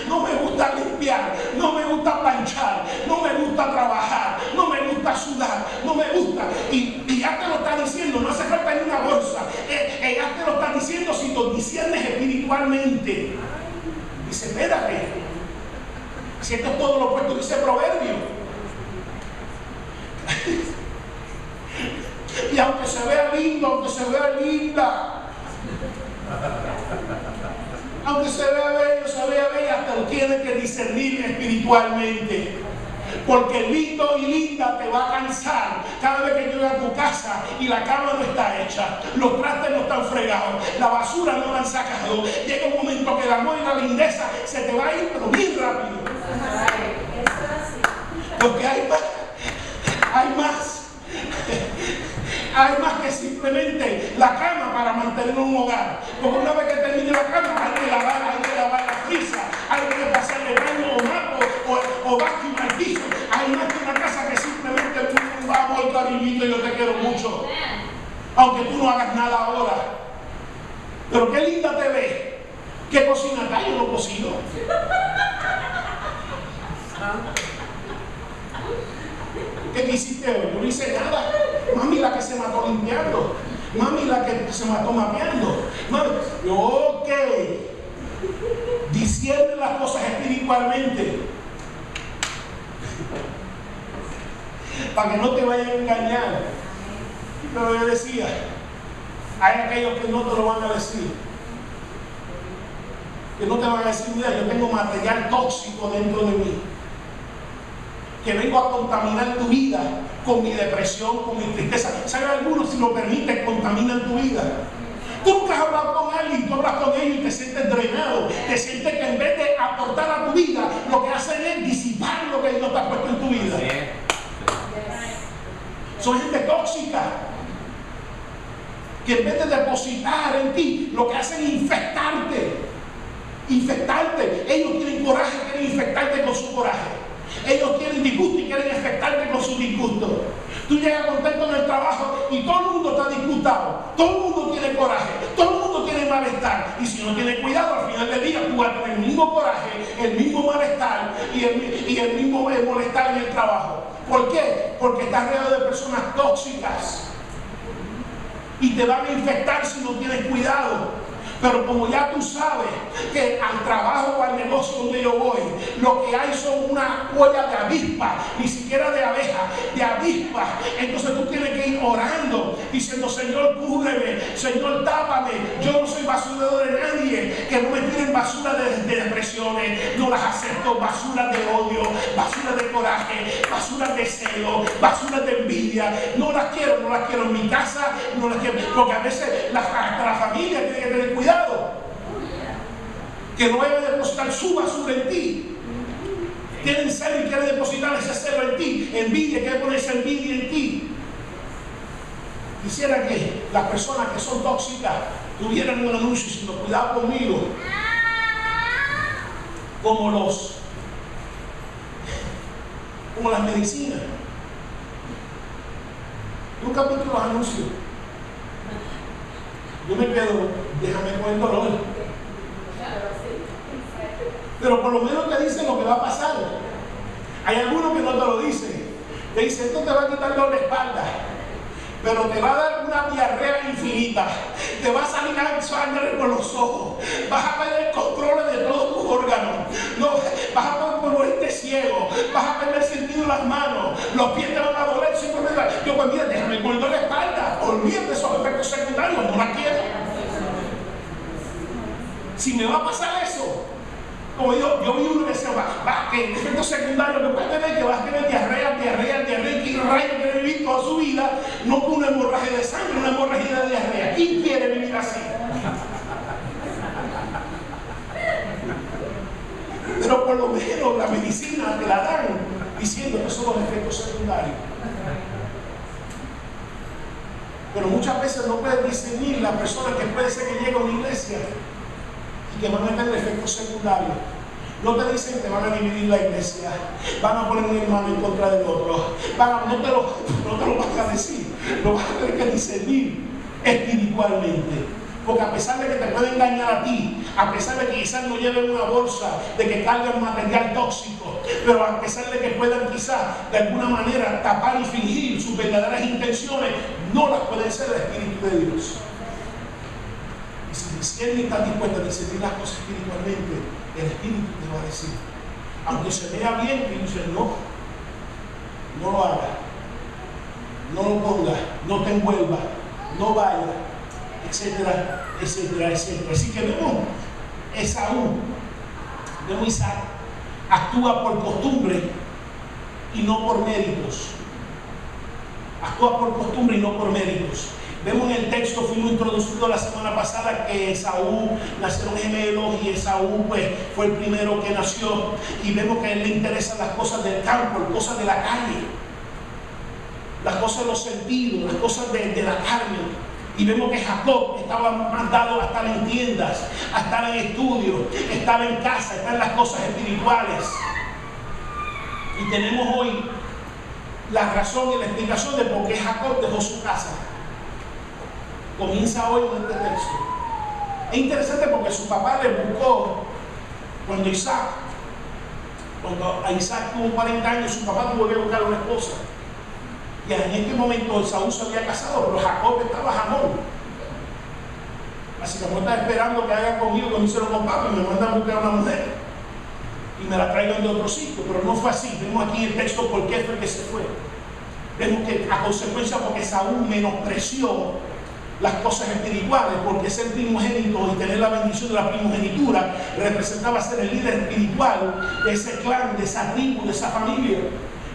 no me gusta limpiar, no me gusta planchar, no me gusta trabajar, no me gusta sudar, no me gusta. Y ya te lo está diciendo, no hace falta ni una bolsa. Ya te lo está diciendo si lo disiernes espiritualmente. Dice, espérate, si esto es todo lo opuesto, dice Proverbio. Y aún lindo, aunque se vea linda. Aunque se vea bello, se vea bella, hasta lo tienes que discernir espiritualmente. Porque lindo y linda te va a cansar cada vez que llegas a tu casa y la cama no está hecha, los trastes no están fregados, la basura no la han sacado. Llega un momento que el amor y la lindeza se te va a ir, pero bien rápido. Porque hay más que simplemente la cama para mantener un hogar. Porque una vez que termine la cama hay que lavar la frisa, hay que pasarle baño o mapo o vacuum al piso. Hay más que una casa que simplemente tú vamos, cariñito, yo te quiero mucho, aunque tú no hagas nada ahora. Pero qué linda te ves. ¿Qué cocina acá? Yo no cocino. ¿Qué hiciste hoy? Yo no hice nada. Mami la que se mató limpiando. Mami la que se mató mapeando. Mami, ok. Discierne las cosas espiritualmente. Para que no te vayan a engañar. Pero yo decía, hay aquellos que no te lo van a decir. Que no te van a decir, mira, yo tengo material tóxico dentro de mí. Que vengo a contaminar tu vida con mi depresión, con mi tristeza. ¿Sabes? Algunos, si lo permiten, contaminan tu vida. Tú nunca has hablado con alguien, tú hablas con ellos y te sientes drenado. Te sientes que en vez de aportar a tu vida, lo que hacen es disipar lo que Dios te ha puesto en tu vida. Son gente tóxica. Que en vez de depositar en ti, lo que hacen es infectarte. Ellos tienen coraje, quieren infectarte con su coraje. Ellos tienen disgusto y quieren infectarte con su disgusto. Tú llegas contento en el trabajo y todo el mundo está disgustado. Todo el mundo tiene coraje. Todo el mundo tiene malestar. Y si no tienes cuidado, al final del día tú vas a tener el mismo coraje, el mismo malestar y el mismo molestar en el trabajo. ¿Por qué? Porque estás rodeado de personas tóxicas. Y te van a infectar si no tienes cuidado. Pero como ya tú sabes que al trabajo o al negocio donde yo voy, lo que hay son una olla de avispas, ni siquiera de abejas, de avispas. Entonces tú tienes que ir orando, diciendo, Señor, cúbreme, Señor, tápame. Yo no soy basurero de nadie. Que no me tiren basura de depresiones, no las acepto. Basura de odio, basura de coraje, basura de celo, basura de envidia. No las quiero en mi casa, no las quiero. Porque a veces hasta la familia tiene que tener cuidado. Que no debe depositar su basura en ti. Tienen celo y quieren depositar ese celo en ti. Envidia, quiere poner esa envidia en ti. Quisiera que las personas que son tóxicas tuvieran un anuncio diciendo, cuidado conmigo. Como las medicinas. Nunca he visto los anuncios. Yo me quedo, déjame con el dolor. Pero por lo menos te dicen lo que va a pasar. Hay algunos que no te lo dicen. Te dicen, esto te va a quitar dolor de espalda, pero te va a dar una diarrea infinita. Te va a salir sangre por los ojos. Vas a perder el control de todos tus órganos. No, vas a ponerte ciego. Vas a perder el sentido de las manos. Los pies te van a doler simplemente. Yo, pues mira, déjame con el dolor de espalda. Olvídate esos efectos secundarios. No la quiero. Si me va a pasar eso, como yo vi uno que decía, que efectos secundarios que puede tener, que vas a tener diarrea, y rayo quiere vivir toda su vida, no con una hemorragia de sangre, una hemorragia de diarrea. ¿Quién quiere vivir así? Pero por lo menos la medicina te la dan diciendo que son los efectos secundarios. Pero muchas veces no puedes discernir las personas que puede ser que lleguen a una iglesia y que van a tener efectos secundarios. No te dicen que te van a dividir la iglesia, van a poner un hermano en contra del otro, no te lo van a decir, lo vas a tener que discernir espiritualmente. Porque a pesar de que te pueden engañar a ti, a pesar de que quizás no lleven una bolsa, de que carguen material tóxico, pero a pesar de que puedan quizás de alguna manera tapar y fingir sus verdaderas intenciones, no las puede ser el Espíritu de Dios. Si alguien está dispuesto a discernir las cosas espiritualmente, el Espíritu te va a decir, aunque se vea bien, que dice, no lo hagas, no lo pongas, no te envuelvas, no vaya, etcétera, etcétera, etcétera. Así que vemos Esaú, vemos Isaac, actúa por costumbre y no por méritos. Actúa por costumbre y no por méritos. Vemos en el texto, fuimos introducidos la semana pasada, que Esaú nacieron gemelos y Esaú pues fue el primero que nació, y vemos que a él le interesan las cosas del campo, las cosas de la calle, las cosas de los sentidos, las cosas de la carne. Y vemos que Jacob estaba más dado a estar en tiendas, a estar en estudios, estar en casa, estar en las cosas espirituales. Y tenemos hoy la razón y la explicación de por qué Jacob dejó su casa. Comienza hoy en este texto. Es interesante porque su papá le buscó cuando a Isaac tuvo 40 años, su papá tuvo que buscar una esposa. Y en este momento Esaú se había casado, pero Jacob estaba jamón. Así que no estaba esperando que hagan conmigo como hicieron con papi, y me mandan a buscar a una mujer y me la traigan de otro sitio. Pero no fue así. Vemos aquí en el texto por qué fue que se fue. Vemos que a consecuencia porque Esaú menospreció las cosas espirituales, porque ser primogénito y tener la bendición de la primogenitura representaba ser el líder espiritual de ese clan, de esa tribu, de esa familia,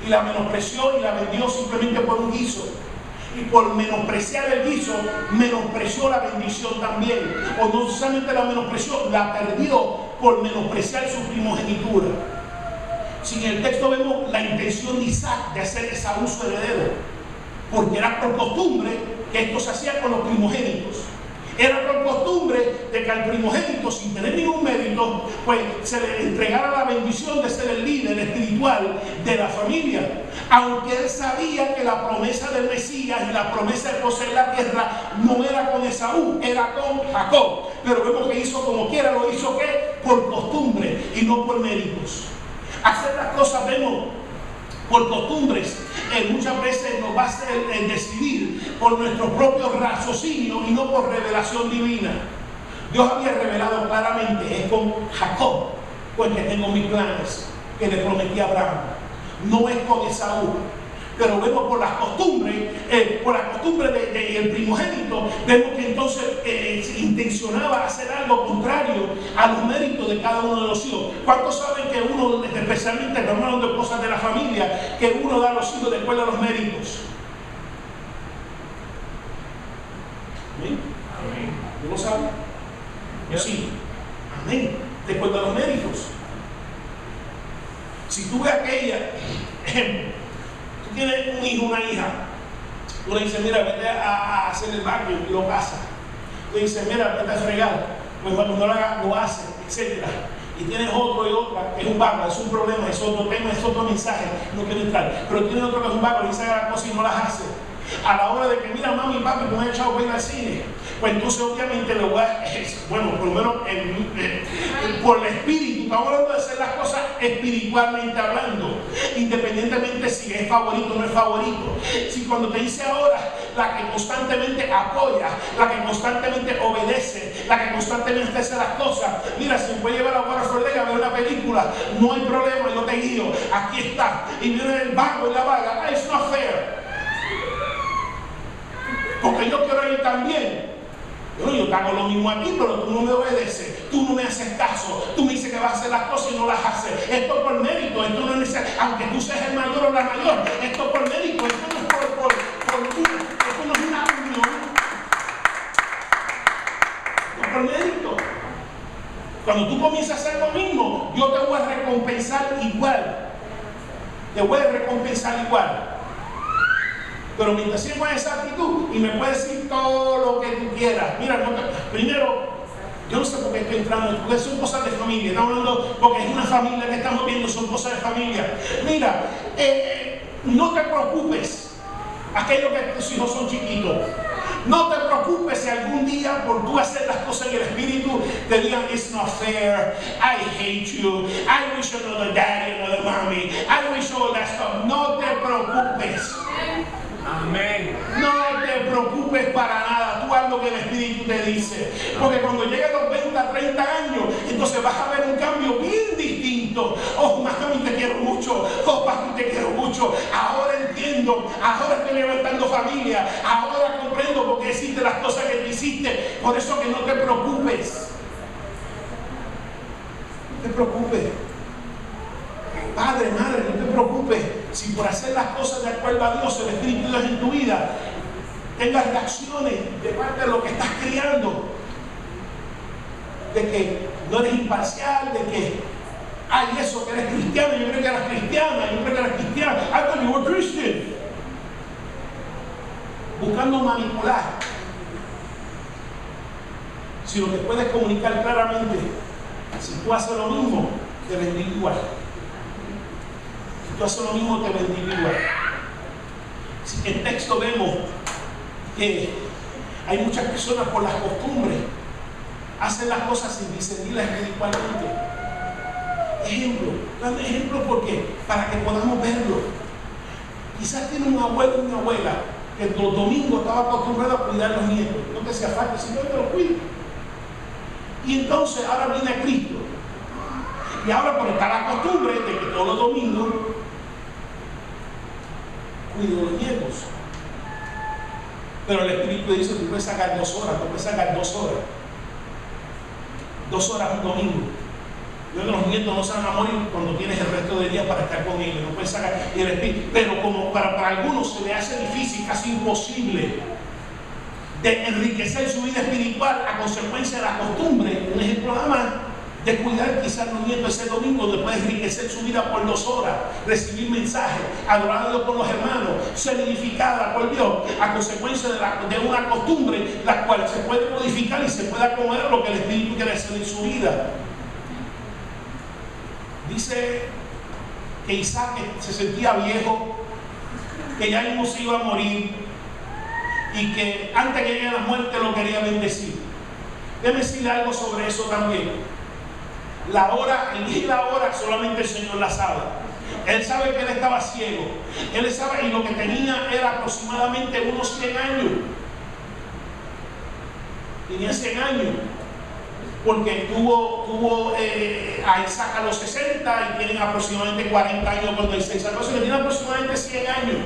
y la menospreció y la vendió simplemente por un guiso. Y por menospreciar el guiso, menospreció la bendición también, o no solamente la menospreció, la perdió por menospreciar su primogenitura. Si en el texto vemos la intención de Isaac de hacer Esaú su heredero, porque era por costumbre que esto se hacía con los primogénitos. Era por costumbre de que al primogénito, sin tener ningún mérito, pues se le entregara la bendición de ser el líder espiritual de la familia. Aunque él sabía que la promesa del Mesías y la promesa de poseer la tierra no era con Esaú, era con Jacob. Pero vemos que hizo como quiera, lo hizo ¿qué? Por costumbre y no por méritos. Hacer las cosas, vemos, por costumbres, muchas veces nos va a hacer decidir por nuestro propio raciocinio y no por revelación divina. Dios había revelado claramente: es con Jacob con el que tengo mis planes, que le prometí a Abraham, no es con Esaú. Pero vemos por las costumbres, del primogénito, vemos que entonces intencionaba hacer algo contrario a los méritos de cada uno de los hijos. ¿Cuántos saben que uno, especialmente hablando de cosas de la familia, que uno da a los hijos de acuerdo a los méritos? ¿Amén? ¿No lo saben? Sí. Amén. De acuerdo a los méritos. Si tú ves aquella, tú tienes un hijo, una hija, tú le dices: mira, vete a hacer el barrio, y lo pasa. Tú le dices: mira, vete a fregar, pues cuando no lo haga, lo hace, etc. Y tienes otro y otra que es un vago, es un problema, es otro tema, es otro mensaje, no quiero entrar. Pero tienes otro que es un vago, y dice las cosas y no las hace. A la hora de que, mira, mami y papi, me han echado para ir al cine, pues entonces obviamente le voy a, bueno, por lo menos por el espíritu, estamos hablando de hacer las cosas espiritualmente hablando, independientemente si es favorito o no es favorito. Si cuando te dice ahora, la que constantemente apoya, la que constantemente obedece, la que constantemente hace las cosas, mira, si me puede llevar a Waterford Lake a ver una película, no hay problema, yo te guío, aquí está. Y viene el vago y la vaga: it's not fair, porque yo quiero ir también. Bueno, yo te hago lo mismo a ti, pero tú no me obedeces, tú no me haces caso, tú me dices que vas a hacer las cosas y no las haces. Esto por mérito, esto no es necesario, aunque tú seas el mayor o la mayor, esto por mérito, esto no es esto no es una unión, esto es por mérito. Cuando tú comienzas a hacer lo mismo, yo te voy a recompensar igual, te voy a recompensar igual. Pero mientras sigas con esa actitud y me puedes decir todo lo que tú quieras, mira, primero, yo no sé por qué estoy entrando, porque son cosas de familia, estamos hablando, porque es una familia que estamos viendo, son cosas de familia. Mira, no te preocupes, aquellos que tus hijos son chiquitos, no te preocupes si algún día por tú hacer las cosas en el espíritu te digan: it's not fair, I hate you, I wish another daddy, another mommy, I wish all that stuff. No te preocupes. Amén. No te preocupes para nada, tú haz lo que el Espíritu te dice, porque cuando lleguen los 20, 30 años, entonces vas a ver un cambio bien distinto. poquito. Oh, mami, te quiero mucho. Oh, papi, te quiero mucho. Ahora entiendo, ahora estoy levantando familia, ahora comprendo por qué hiciste las cosas que tú hiciste. Por eso que no te preocupes. No te preocupes. Padre, madre, no te preocupes. Si por hacer las cosas de acuerdo a Dios, el Espíritu de Dios en tu vida, tengas reacciones de parte de lo que estás criando, de que no eres imparcial, de que ay, eso que eres cristiano, yo creo que eras cristiana, yo creo que eras cristiana, I thought you were Christian. Buscando manipular. Si lo que puedes comunicar claramente, si tú haces lo mismo, te bendigo igual. Si tú haces lo mismo, te bendigo igual. En el texto vemos que hay muchas personas por las costumbres hacen las cosas sin discernirlas espiritualmente. Ejemplo porque para que podamos verlo. Quizás tiene un abuelo y una abuela que los domingos estaba acostumbrado a cuidar a los nietos, no que sea falta, simplemente los cuida. Y entonces ahora viene a Cristo. Y ahora por estar la costumbre de que todos los domingos cuido a los nietos. Pero el Espíritu dice, tú puedes sacar 2 horas, tú puedes sacar 2 horas. 2 horas un domingo. Yo que los nietos no se van a morir cuando tienes el resto del día para estar con ellos. No puedes sacar y el Espíritu. Pero como para algunos se le hace difícil, casi imposible, de enriquecer su vida espiritual a consecuencia de la costumbre, un ejemplo nada más, de cuidar quizás los nietos ese domingo, donde puede enriquecer su vida por 2 horas, recibir mensajes, adorar a Dios con los hermanos, ser edificada por Dios, a consecuencia de una costumbre, la cual se puede modificar y se puede acomodar lo que el Espíritu quiere hacer en su vida. Dice que Isaac se sentía viejo, que ya mismo se iba a morir y que antes que llegue la muerte lo quería bendecir. Déjeme decirle algo sobre eso también. La hora, el día y la hora solamente el Señor la sabe. Él sabe que él estaba ciego. Él sabe y lo que tenía era aproximadamente unos 100 años. Tenía 100 años. Porque tuvo a Isaac a los 60 y tienen aproximadamente 40 años cuando Isaac. Entonces le tiene aproximadamente 100 años.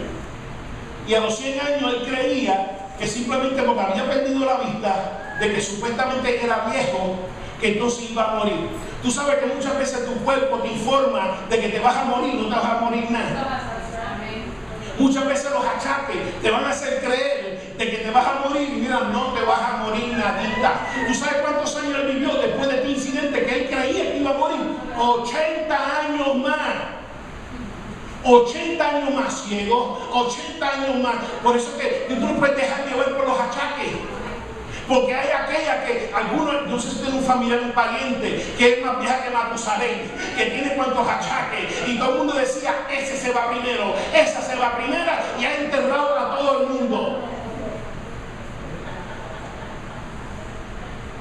Y a los 100 años él creía que simplemente porque había perdido la vista, de que supuestamente era viejo, que entonces iba a morir. Tú sabes que muchas veces tu cuerpo te informa de que te vas a morir, no te vas a morir nada. Muchas veces los achaques te van a hacer creer de que te vas a morir y mira, no te vas a morir nadita. ¿Tú sabes cuántos años él vivió después de este incidente que él creía que iba a morir? 80 años más. 80 años más ciego, 80 años más. Por eso que tú no puedes dejar de ver por los achaques. Porque hay aquella que algunos, no sé si tiene un familiar, un pariente, que es más vieja que Matusalén, que tiene cuantos achaques, y todo el mundo decía, ese se va primero, esa se va primera, y ha enterrado a todo el mundo.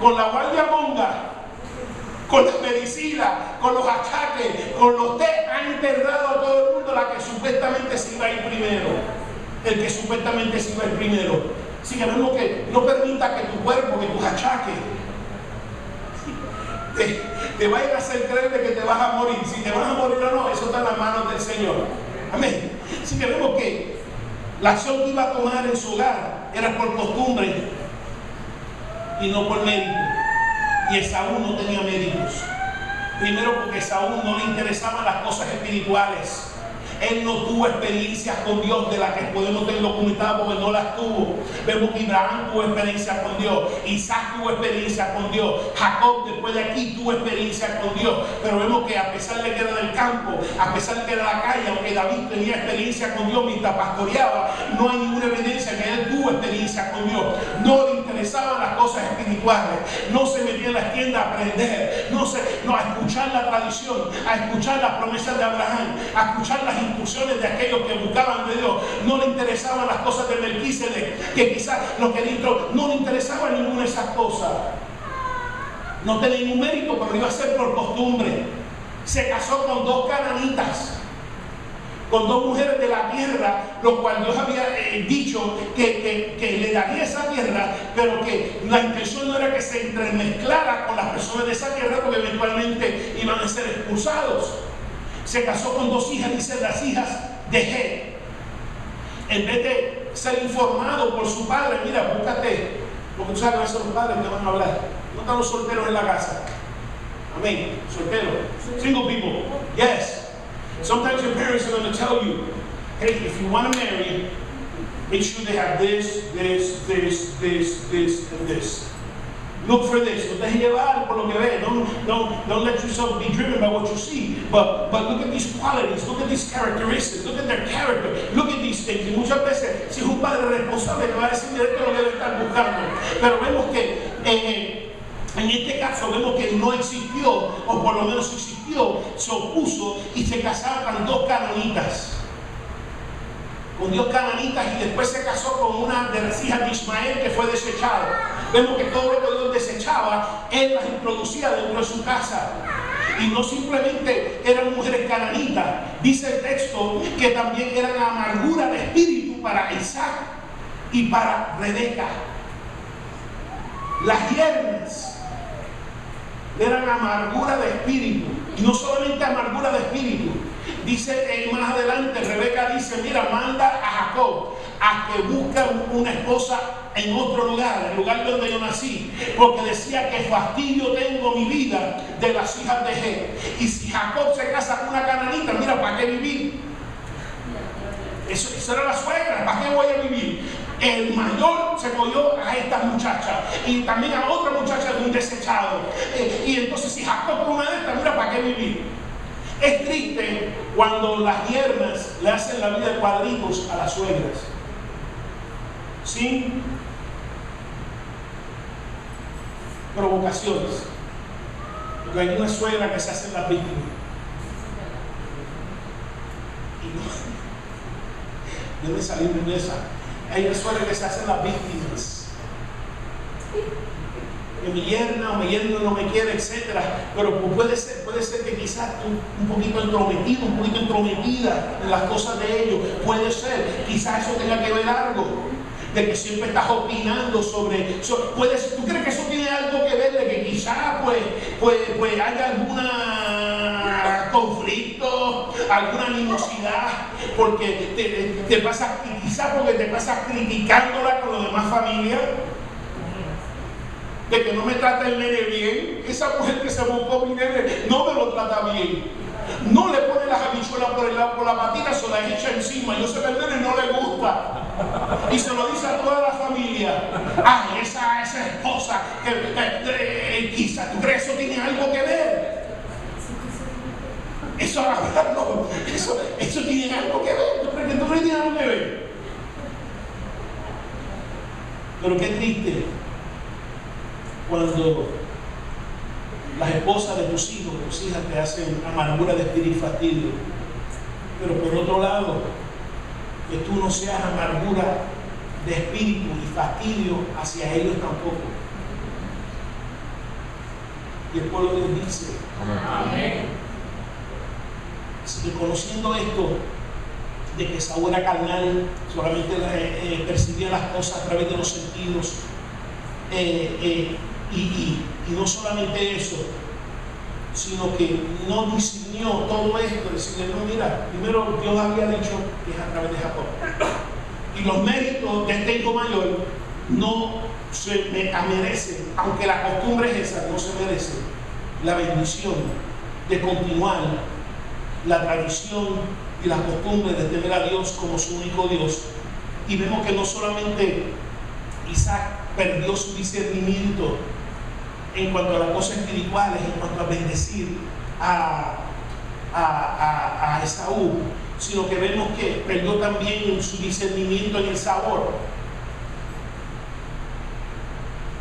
Con la guardia monga, con la medicina, con los achaques, con los té, han enterrado a todo el mundo, la que supuestamente se iba a ir primero, el que supuestamente se iba a ir primero. Así que vemos que no permita que tu cuerpo, que tus achaques te vayan a hacer creer de que te vas a morir. Si te vas a morir o no, eso está en las manos del Señor. Amén. Así que vemos que la acción que iba a tomar en su hogar era por costumbre y no por mérito. Y Esaú no tenía méritos. Primero porque a Esaú no le interesaban las cosas espirituales. Él no tuvo experiencias con Dios de las que podemos tener documentadas porque no las tuvo. Vemos que Abraham tuvo experiencia con Dios, Isaac tuvo experiencia con Dios, Jacob después de aquí tuvo experiencia con Dios. Pero vemos que a pesar de que era del campo, a pesar de que era de la calle, aunque David tenía experiencia con Dios mientras pastoreaba, no hay ninguna evidencia que él tuvo experiencia con Dios. No le interesaban las cosas espirituales, no se metía en las tiendas a aprender, a escuchar la tradición, a escuchar las promesas de Abraham, a escuchar las instrucciones de aquellos que buscaban de Dios. No le interesaban las cosas de Melquisedec, que quizás lo que dentro no le interesaba ninguna de esas cosas. No tenía ningún mérito, pero lo iba a hacer por costumbre. Se casó con 2 cananitas. con dos mujeres de la tierra, lo cual Dios había dicho que le daría esa tierra, pero que la intención no era que se entremezclara con las personas de esa tierra, porque eventualmente iban a ser expulsados. Se casó con dos hijas, dicen las hijas de Ged. En vez de ser informado por su padre, mira, búscate, porque tú sabes que a veces los padres te van a hablar. No están los solteros en la casa. Amén. Solteros. Single people. Yes. Sometimes your parents are going to tell you, hey, if you want to marry, make sure they have this, and this. Look for this. No te dejes llevar por lo que ves. Don't let yourself be driven by what you see. But look at these qualities. Look at these characteristics. Look at their character. Look at these things. Y muchas veces, si es un padre responsable, te va a decir directo lo que debe estar buscando. Pero vemos que en este caso vemos que no existió, o por lo menos existió, se opuso y se casaron con dos cananitas. Con dos cananitas, y después se casó con una de las hijas de Ismael que fue desechada. Vemos que todo lo que Dios desechaba, Él las introducía dentro de su casa. Y no simplemente eran mujeres cananitas, dice el texto que también eran amargura de espíritu para Isaac y para Rebeca. Las yernas eran amargura de espíritu, y no solamente amargura de espíritu. Dice más adelante, Rebeca dice, mira, manda a Jacob a que busque una esposa en otro lugar, el lugar donde yo nací, porque decía que fastidio tengo mi vida de las hijas de Ged. Y si Jacob se casa con una cananita, mira, ¿para qué vivir? Eso era la suegra, ¿para qué voy a vivir? El mayor se cogió a esta muchacha y también a otra muchacha de un desechado. Y entonces si Jacob con una de estas, mira, ¿para qué vivir? Es triste cuando las yernas le hacen la vida de cuadritos a las suegras. Sin provocaciones. Porque hay una suegra que se hace la víctima. Y no me salí de esa. Hay una suegra que se hacen las víctimas. Que mi yerna o mi yerno no me quiere, etc. Pero puede ser que quizás tú un poquito entrometido, un poquito entrometida en las cosas de ellos. Puede ser. Quizás eso tenga que ver algo. De que siempre estás opinando sobre ¿tú crees que eso tiene algo que ver de que quizás pues haya alguna conflicto, alguna animosidad, porque te pasas, quizás porque te pasas criticándola con los demás familias? De que no me trata el nene bien, esa mujer que se buscó mi nene no me lo trata bien. No le pone las habichuelas por la patita, se las echa encima. Yo sé que al nene no le gusta. Y se lo dice a toda la familia. Ay, esa esposa, quizás, ¿tú crees que eso tiene algo que ver? Eso tiene algo que ver. ¿Tú crees que tiene algo que ver? Pero qué triste cuando las esposas de tus hijos, tus hijas te hacen amargura de espíritu y fastidio. Pero por otro lado, que tú no seas amargura de espíritu y fastidio hacia ellos tampoco. Y el pueblo de Dios dice, amén. Reconociendo esto, de que Saúl era carnal, solamente percibía las cosas a través de los sentidos, y no solamente eso, sino que no discernió todo esto, decirle, no, mira, primero Dios había dicho que es a través de Jacob. Y los méritos de este hijo mayor no se merecen, aunque la costumbre es esa, no se merece la bendición de continuar la tradición y las costumbres de tener a Dios como su único Dios. Y vemos que no solamente Isaac perdió su discernimiento en cuanto a las cosas espirituales, en cuanto a bendecir a Esaú, sino que vemos que perdió también su discernimiento en el sabor,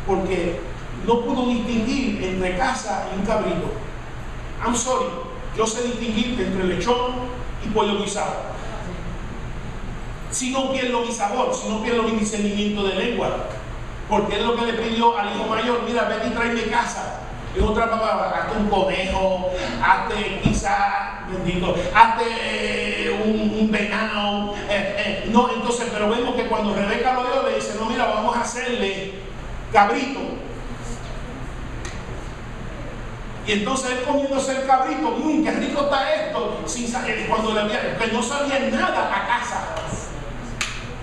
porque no pudo distinguir entre caza y un cabrito. I'm sorry, yo sé distinguir entre lechón y pollo guisado. Si no pierdo mi sabor, si no pierdo mi discernimiento de lengua, porque es lo que le pidió al hijo mayor, mira, vete y tráeme casa. En otra palabra, hazte un conejo, hazte quizás, bendito, hazte un venado. No, entonces, pero vemos que cuando Rebeca lo dio, le dice, no, mira, vamos a hacerle cabrito. Y entonces él comiéndose el cabrito, qué rico está esto, cuando que no sabía nada a casa.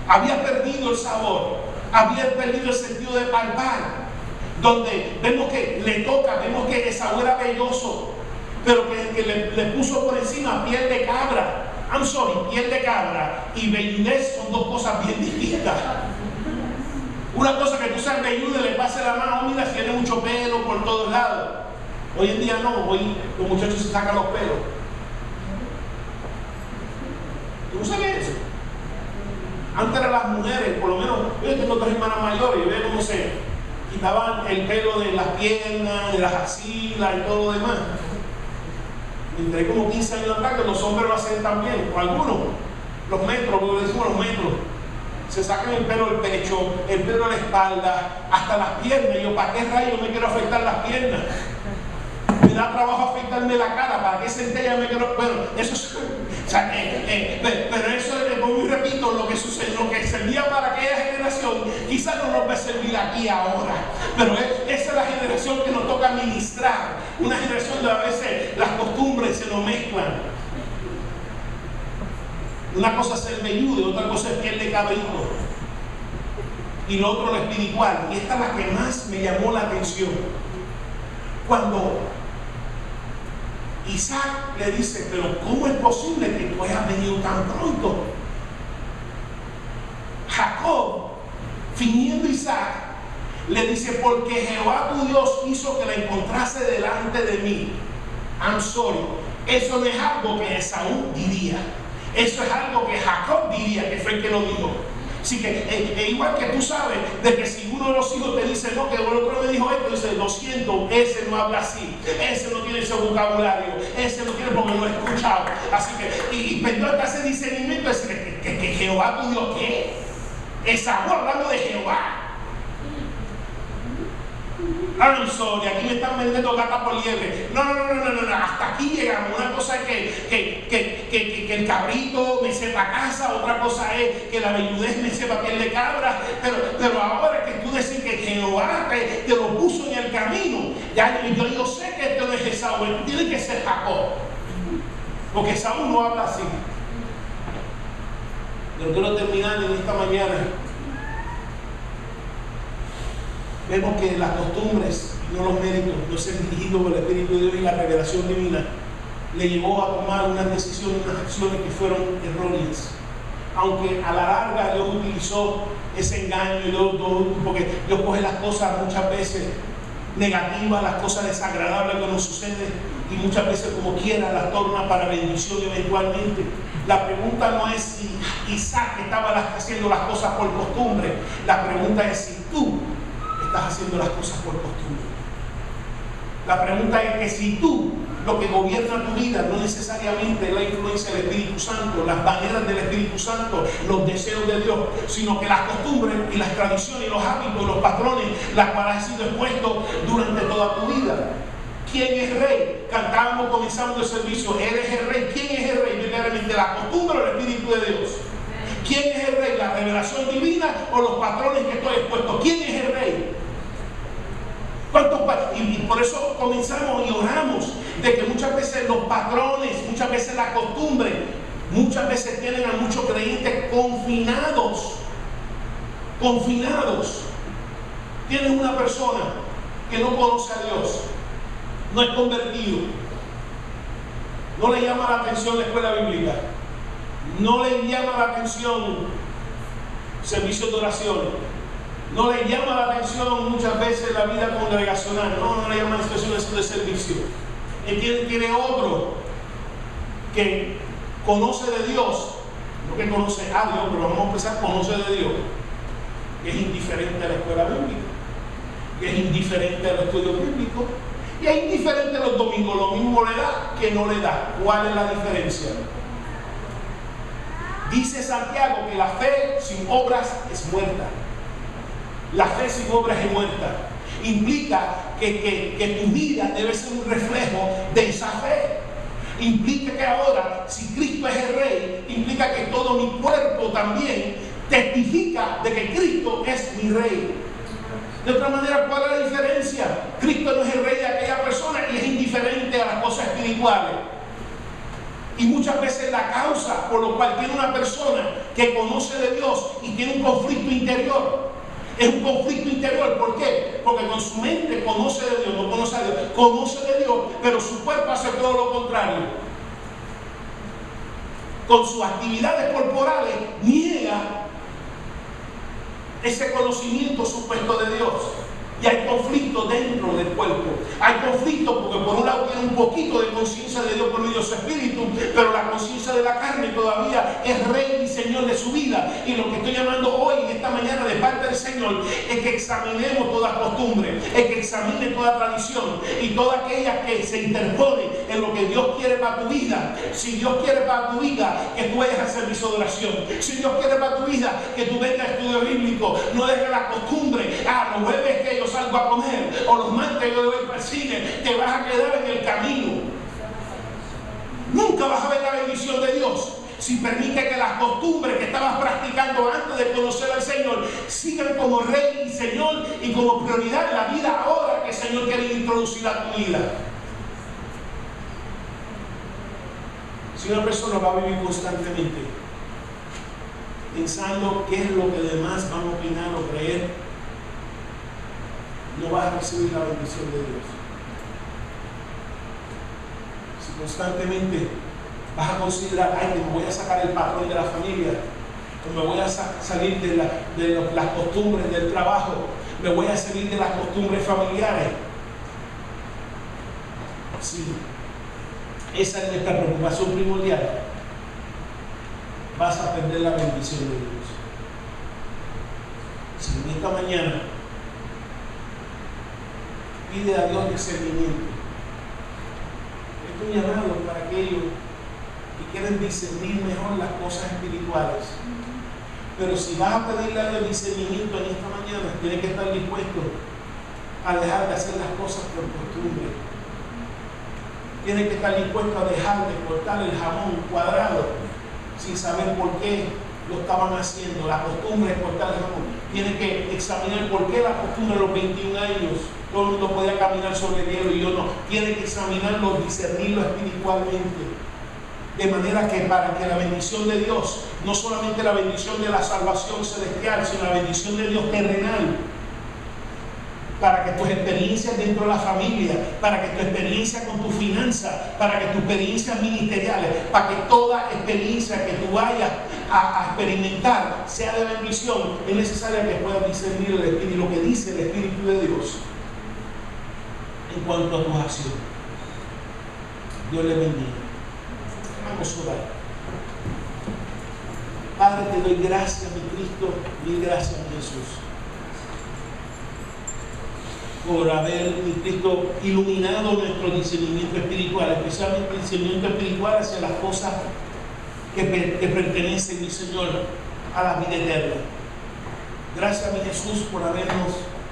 Había perdido el sabor, había perdido el sentido de palpar. Donde vemos que le toca, vemos que Esaú era velloso, pero que le puso por encima piel de cabra. Piel de cabra y velludez son dos cosas bien distintas. Una cosa que tú seas velludo y le pase la mano, mira, tiene mucho pelo por todos lados. Hoy en día no, hoy los muchachos se sacan los pelos. ¿Tú no sabes eso? Antes eran las mujeres, por lo menos, yo tengo dos hermanas mayores y veo cómo se quitaban el pelo de las piernas, de las axilas y todo lo demás. Entré como 15 años atrás que los hombres lo hacen también, o algunos, los metros, como decimos los metros, se sacan el pelo del pecho, el pelo de la espalda, hasta las piernas. Y yo, ¿para qué rayos me quiero afeitar las piernas? Me da trabajo afeitarme la cara, ¿para qué centella me quiero? Bueno, eso es, o sea, pero eso, como repito, lo que sucede, lo que servía para aquella generación, quizás no nos va a servir aquí ahora, pero esa es la generación que nos toca administrar, una generación donde a veces las costumbres se nos mezclan. Una cosa es el velludo y otra cosa es piel de cabrito. Y lo otro lo espiritual. Y esta es la que más me llamó la atención. Cuando Isaac le dice, pero ¿cómo es posible que tú hayas venido tan pronto? Jacob, fingiendo Isaac, le dice, porque Jehová tu Dios hizo que la encontrase delante de mí. I'm sorry. Eso no es algo que Esaú diría. Eso es algo que Jacob diría, que fue el que lo dijo. Así que igual que tú sabes de que si uno de los hijos te dice no, que el otro me dijo esto, dice, lo siento, ese no habla así, ese no tiene ese vocabulario, ese no tiene porque lo he escuchado. Así que, y perdón, ese discernimiento es que Jehová tu Dios, ¿qué? Esaú hablando de Jehová. I'm sorry, aquí me están vendiendo gata por liebre. No, hasta aquí llegamos. Una cosa es que el cabrito me sepa casa, otra cosa es que la velludez me sepa piel de cabra, pero ahora que tú decís que Jehová te lo puso en el camino, ya yo sé que esto no es Esaú, tiene que ser Jacob, porque Esaú no habla así. Pero quiero terminar en esta mañana. Vemos que las costumbres, no los méritos, no ser dirigido por el Espíritu de Dios y la revelación divina, le llevó a tomar unas decisiones, unas acciones que fueron erróneas. Aunque a la larga Dios utilizó ese engaño, porque Dios coge las cosas muchas veces negativas, las cosas desagradables que nos suceden, y muchas veces como quiera las torna para bendición eventualmente. La pregunta no es si Isaac estaba haciendo las cosas por costumbre, la pregunta es si tú estás haciendo las cosas por costumbre. La pregunta es que si tú, lo que gobierna tu vida no necesariamente es la influencia del Espíritu Santo, las maneras del Espíritu Santo, los deseos de Dios, sino que las costumbres y las tradiciones y los hábitos, los patrones, las cuales has sido expuesto durante toda tu vida. ¿Quién es rey? Cantábamos comenzando el servicio, eres el rey. ¿Quién es el rey? Verdaderamente la costumbre o el Espíritu de Dios. ¿Quién es el rey? ¿La revelación divina o los patrones que estoy expuesto? ¿Quién es el rey? Y por eso comenzamos y oramos de que muchas veces los patrones, muchas veces la costumbre, muchas veces tienen a muchos creyentes confinados. Tienes una persona que no conoce a Dios, no es convertido, no le llama la atención la escuela bíblica, no le llama la atención servicios de oración, no le llama la atención muchas veces la vida congregacional, no le llama la atención de servicio. Él tiene otro que conoce de Dios, no que conoce a Dios, pero vamos a empezar, conoce de Dios, que es indiferente a la escuela bíblica, que es indiferente a los estudios bíblicos, y es indiferente a los domingos, lo mismo le da que no le da. ¿Cuál es la diferencia? Dice Santiago que la fe sin obras es muerta. La fe sin obras es muerta. Implica que tu vida debe ser un reflejo de esa fe. Implica que ahora, si Cristo es el Rey, implica que todo mi cuerpo también testifica de que Cristo es mi Rey. De otra manera, ¿cuál es la diferencia? Cristo no es el Rey de aquella persona y es indiferente a las cosas espirituales. Y muchas veces la causa por lo cual tiene una persona que conoce de Dios y tiene un conflicto interior, es un conflicto interior. ¿Por qué? Porque con su mente conoce de Dios, no conoce a Dios, conoce de Dios, pero su cuerpo hace todo lo contrario. Con sus actividades corporales niega ese conocimiento supuesto de Dios. Y hay conflicto dentro del cuerpo. Hay conflicto porque por un lado tiene un poquito de conciencia de Dios por medio de su espíritu, pero la conciencia de la carne todavía es Rey y Señor de su vida. Y lo que estoy llamando hoy, en esta mañana, de parte del Señor, es que examinemos toda costumbre, es que examine toda tradición y toda aquella que se interpone en lo que Dios quiere para tu vida. Si Dios quiere para tu vida que tú vayas al servicio de oración, si Dios quiere para tu vida que tú vengas a estudio bíblico, no dejes la costumbre, los jueves que yo salgo a comer, o los martes yo voy para el cine, te vas a quedar en el camino. Nunca vas a ver la bendición de Dios si permite que las costumbres que estabas practicando antes de conocer al Señor sigan como Rey y Señor y como prioridad en la vida ahora que el Señor quiere introducir a tu vida. Si una persona va a vivir constantemente pensando qué es lo que demás van a opinar o creer, no vas a recibir la bendición de Dios. Si constantemente vas a considerar, ay, que me voy a sacar el patrón de la familia, o me voy a salir de las costumbres del trabajo, me voy a salir de las costumbres familiares. Sí, esa es nuestra preocupación primordial. Vas a perder la bendición de Dios. Si en esta mañana pide a Dios discernimiento, es un llamado para aquellos que quieren discernir mejor las cosas espirituales. Pero si vas a pedirle a Dios discernimiento en esta mañana, tienes que estar dispuesto a dejar de hacer las cosas por costumbre. Tienes que estar dispuesto a dejar de cortar el jamón cuadrado sin saber por qué lo estaban haciendo. La costumbre es cortar el jamón. Tienes que examinar por qué la costumbre a los 21 años todo el mundo podía caminar sobre el hielo y yo no. Tienes que examinarlo, discernirlo espiritualmente. De manera que para que la bendición de Dios, no solamente la bendición de la salvación celestial, sino la bendición de Dios terrenal, para que tus experiencias dentro de la familia, para que tu experiencia con tu finanza, para que tus experiencias ministeriales, para que toda experiencia que tú vayas a experimentar sea de bendición, es necesario que puedas discernir el Espíritu, lo que dice el Espíritu de Dios en cuanto a tus acciones. Dios le bendiga. Vamos a orar. Padre, te doy gracias, mi Cristo, mil gracias, mi Jesús, por haber, mi Cristo, iluminado nuestro discernimiento espiritual, especialmente el discernimiento espiritual hacia las cosas que pertenecen, mi Señor, a la vida eterna. Gracias, mi Jesús, por habernos